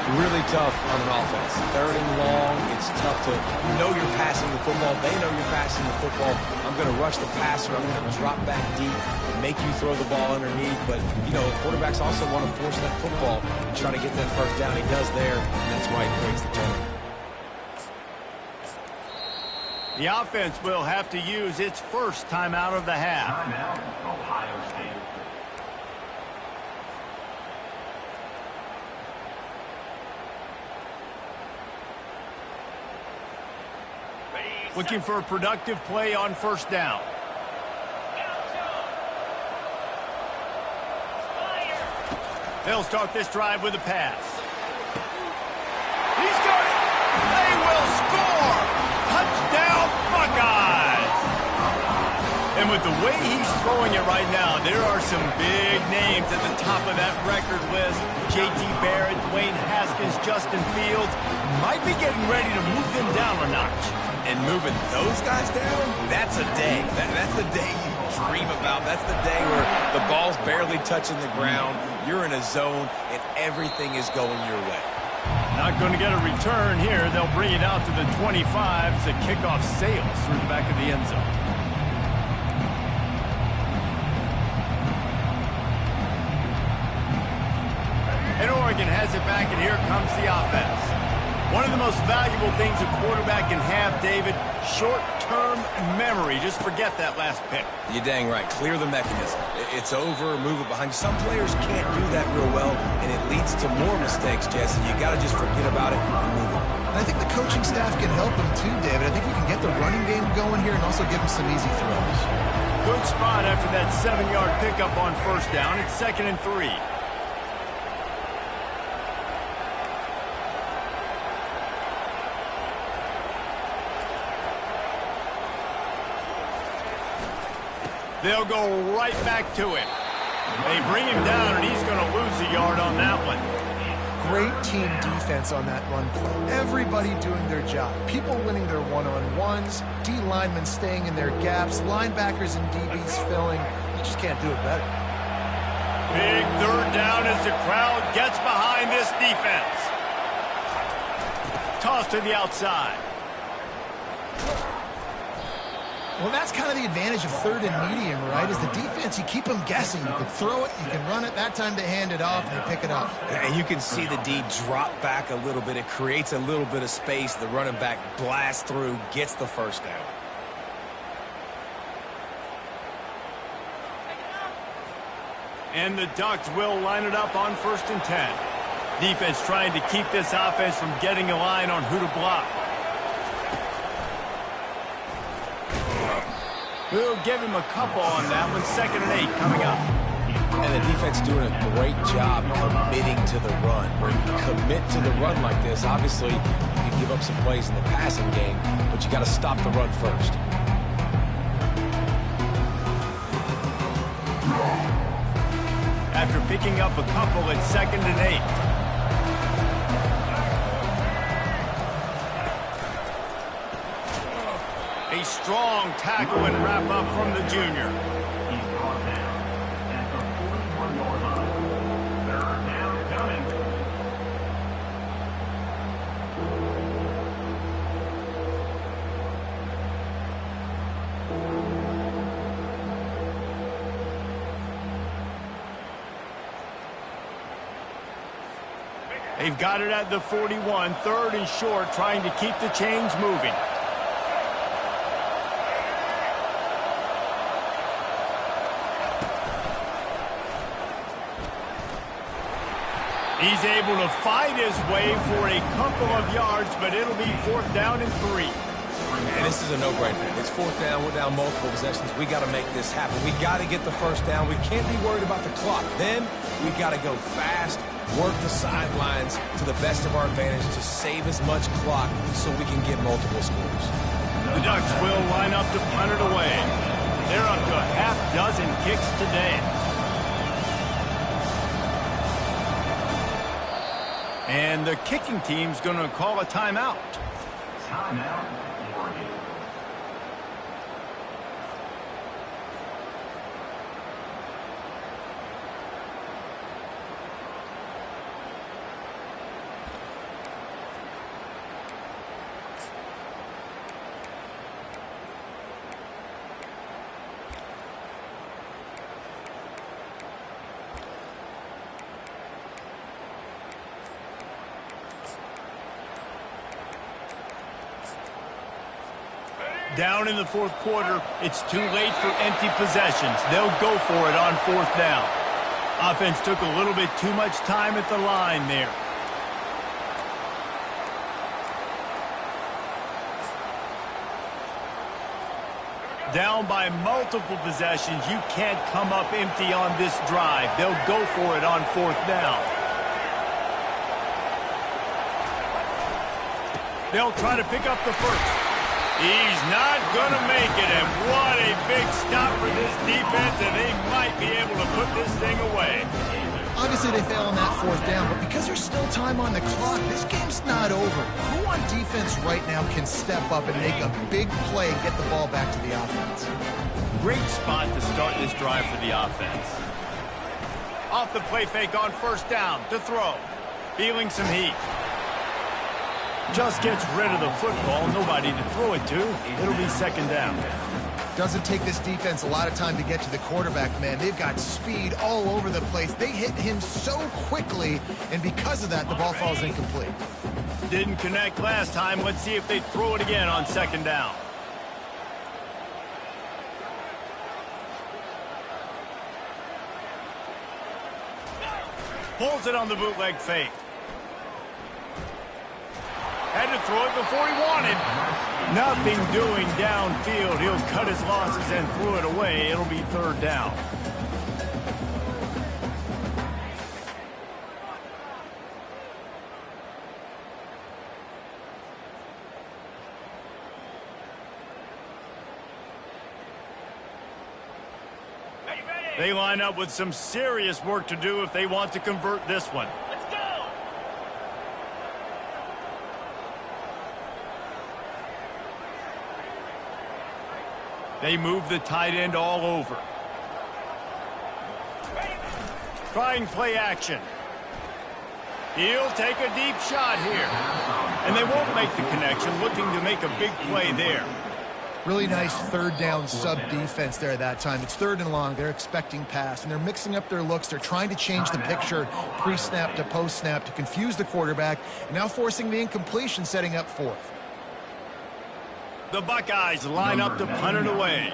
Really tough on an offense. 3rd and long, it's tough to, you know you're passing the football. They know you're passing the football. I'm going to rush the passer. I'm going to drop back deep and make you throw the ball underneath. But, you know, quarterbacks also want to force that football and try to get that first down. He does there, and that's why he breaks the turnover. The offense will have to use its first timeout of the half. Timeout, Ohio State. Looking for a productive play on 1st down. They'll start this drive with a pass. He's got it. They will score. Touchdown, Buckeyes. And with the way he's throwing it right now, there are some big names at the top of that record list. J.T. Barrett, Dwayne Haskins, Justin Fields might be getting ready to move them down a notch. And moving those guys down, that's a day. That's the day you dream about. That's the day where the ball's barely touching the ground, you're in a zone, and everything is going your way. Not going to get a return here. They'll bring it out to the 25 as the kickoff sails through the back of the end zone. And Oregon has it back, and here comes the offense. One of the most valuable things a quarterback can have, David, short-term memory. Just forget that last pick. You're dang right. Clear the mechanism. It's over, move it behind you. Some players can't do that real well, and it leads to more mistakes, Jesse. You got to just forget about it and move on. And I think the coaching staff can help him too, David. I think we can get the running game going here and also give him some easy throws. Good spot after that 7-yard pickup on first down. It's 2nd and 3. They'll go right back to him. They bring him down, and he's going to lose a yard on that one. Great team defense on that run play. Everybody doing their job. People winning their one-on-ones, D linemen staying in their gaps, linebackers and DBs filling. You just can't do it better. Big 3rd down as the crowd gets behind this defense. Toss to the outside. Well, that's kind of the advantage of 3rd and medium, right? Is the defense, you keep them guessing. You can throw it, you can run it. That time they hand it off, and they pick it up. And you can see the D drop back a little bit. It creates a little bit of space. The running back blasts through, gets the first down. And the Ducks will line it up on 1st and 10. Defense trying to keep this offense from getting a line on who to block. We'll give him a couple on that one. 2nd and 8 coming up. And the defense doing a great job committing to the run. When you commit to the run like this, obviously you can give up some plays in the passing game, but you got to stop the run first. After picking up a couple at 2nd and 8. A strong tackle and wrap up from the junior. He's brought down at the 41-yard line. 3rd down coming. They've got it at the 41, 3rd and short, trying to keep the chains moving. He's able to fight his way for a couple of yards, but it'll be 4th down and 3. And this is a no-brainer. It's 4th down. We're down multiple possessions. We got to make this happen. We got to get the first down. We can't be worried about the clock. Then we got to go fast, work the sidelines to the best of our advantage to save as much clock so we can get multiple scores. The Ducks will line up to punt it away. They're up to a half-dozen kicks today. And the kicking team's going to call a timeout. Timeout, Oregon. Down in the 4th quarter, it's too late for empty possessions. They'll go for it on 4th down. Offense took a little bit too much time at the line there. Down by multiple possessions, you can't come up empty on this drive. They'll go for it on 4th down. They'll try to pick up the first. He's not going to make it, and what a big stop for this defense, and they might be able to put this thing away. Obviously, they fail on that 4th down, but because there's still time on the clock, this game's not over. Who on defense right now can step up and make a big play and get the ball back to the offense? Great spot to start this drive for the offense. Off the play fake on 1st down to throw. Feeling some heat. Just gets rid of the football, nobody to throw it to. It'll be 2nd down. Doesn't take this defense a lot of time to get to the quarterback, man. They've got speed all over the place. They hit him so quickly, and because of that, the ball falls incomplete. Didn't connect last time. Let's see if they throw it again on 2nd down. Pulls it on the bootleg fake. And tried to throw it before he wanted. Nothing doing downfield. He'll cut his losses and throw it away. It'll be third down. They line up with some serious work to do if they want to convert this one. Let's go! They move the tight end all over. Trying play action. He'll take a deep shot here. And they won't make the connection, looking to make a big play there. Really nice third down sub defense there that time. It's third and long. They're expecting pass, and they're mixing up their looks. They're trying to change the picture pre-snap to post-snap to confuse the quarterback, and now forcing the incompletion, setting up fourth. The Buckeyes line up to punt it away.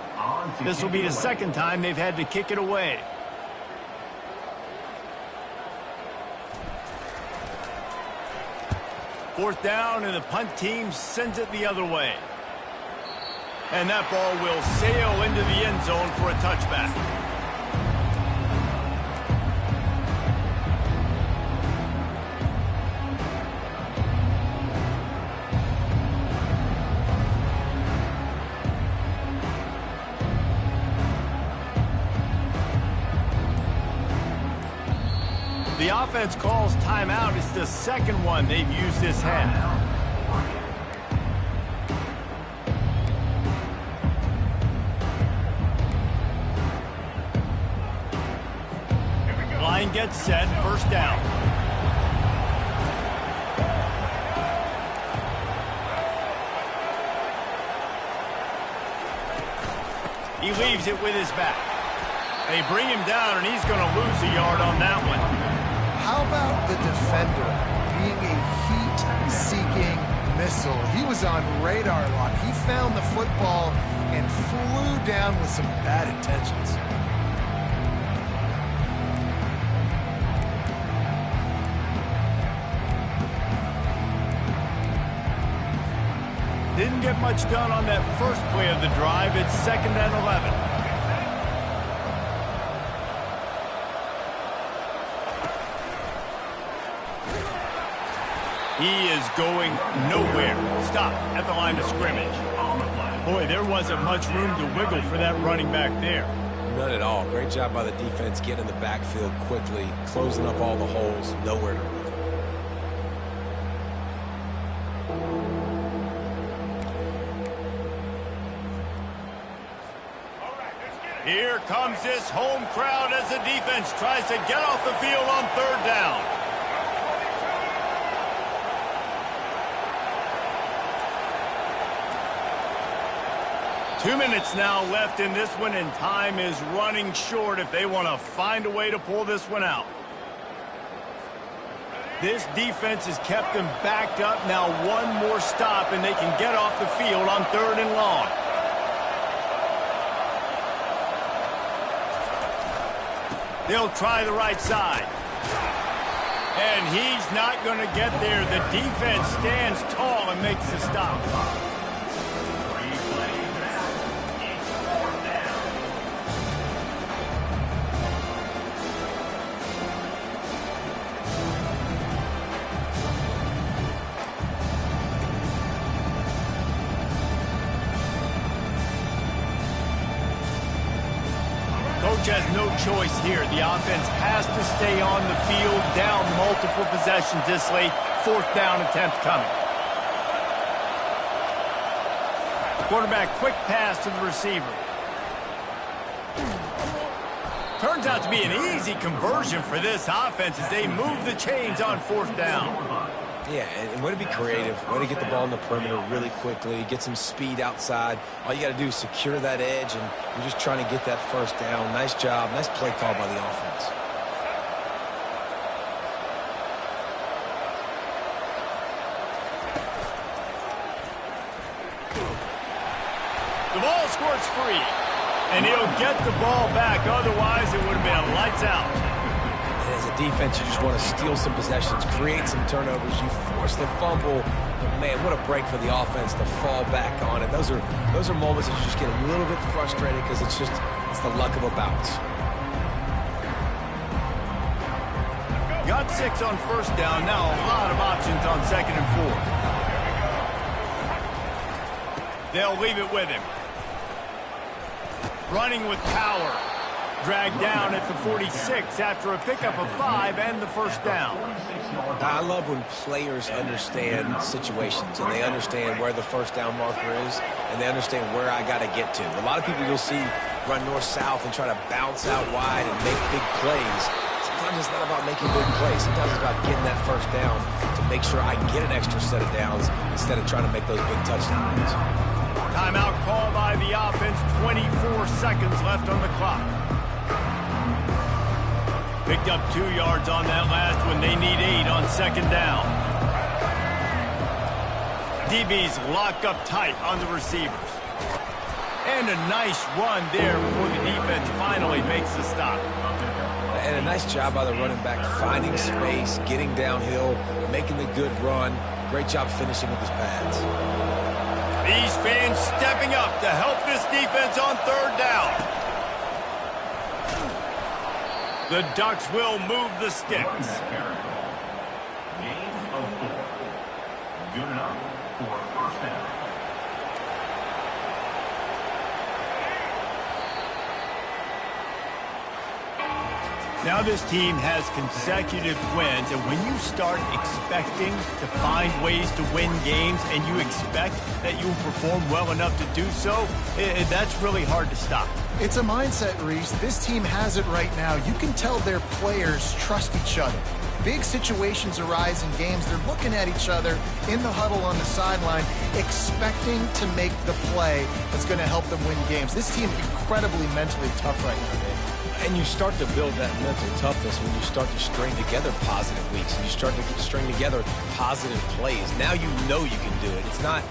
This will be the second time they've had to kick it away. Fourth down, and the punt team sends it the other way. And that ball will sail into the end zone for a touchback. The offense calls timeout. It's the second one they've used this half. Line gets set, first down. He leaves it with his back. They bring him down, and he's going to lose a yard on that one. How about the defender being a heat-seeking missile? He was on radar lock. He found the football and flew down with some bad intentions. Didn't get much done on that first play of the drive. It's 2nd and 11. He is going nowhere. Stop at the line of scrimmage. Boy, there wasn't much room to wiggle for that running back there. None at all. Great job by the defense getting in the backfield quickly, closing up all the holes, nowhere to run. Here comes this home crowd as the defense tries to get off the field on third down. Two minutes now left in this one, and time is running short if they want to find a way to pull this one out. This defense has kept them backed up. Now one more stop, and they can get off the field on third and long. They'll try the right side. And he's not going to get there. The defense stands tall and makes the stop. Coach has no choice here. The offense has to stay on the field, down multiple possessions this late. Fourth down attempt coming. Quarterback, quick pass to the receiver. Turns out to be an easy conversion for this offense as they move the chains on fourth down. Yeah, and way to be creative, way to get the ball in the perimeter really quickly, get some speed outside. All you got to do is secure that edge, and you're just trying to get that first down. Nice job, nice play call by the offense. The ball squirts free, and he'll get the ball back. Otherwise, it would have been lights out. As a a defense, you just want to steal some possessions, create some turnovers. You force the fumble. But, man, what a break for the offense to fall back on it. Those are moments that you just get a little bit frustrated because it's the luck of a bounce. Got 6 on first down. Now a lot of options on 2nd and 4. They'll leave it with him. Running with power. Dragged down at the 46 after a pickup of 5 and the first down. I love when players understand situations and they understand where the first down marker is and they understand where I got to get to. A lot of people you'll see run north-south and try to bounce out wide and make big plays. Sometimes it's not about making big plays. Sometimes it's about getting that first down to make sure I get an extra set of downs instead of trying to make those big touchdown runs. Timeout called by the offense. 24 seconds left on the clock. Picked up 2 yards on that last one. They need 8 on 2nd down. DB's locked up tight on the receivers. And a nice run there before the defense finally makes the stop. And a nice job by the running back, finding space, getting downhill, making the good run. Great job finishing with his pads. These fans stepping up to help this defense on 3rd down. The Ducks will move the sticks. Gain of 4. Good enough for first down. Now this team has consecutive wins, and when you start expecting to find ways to win games and you expect that you will perform well enough to do so, that's really hard to stop. It's a mindset, Reese. This team has it right now. You can tell their players trust each other. Big situations arise in games. They're looking at each other in the huddle on the sideline, expecting to make the play that's going to help them win games. This team is incredibly mentally tough right now, Dave. And you start to build that mental toughness when you start to string together positive weeks and you string together positive plays. Now you know you can do it. It's not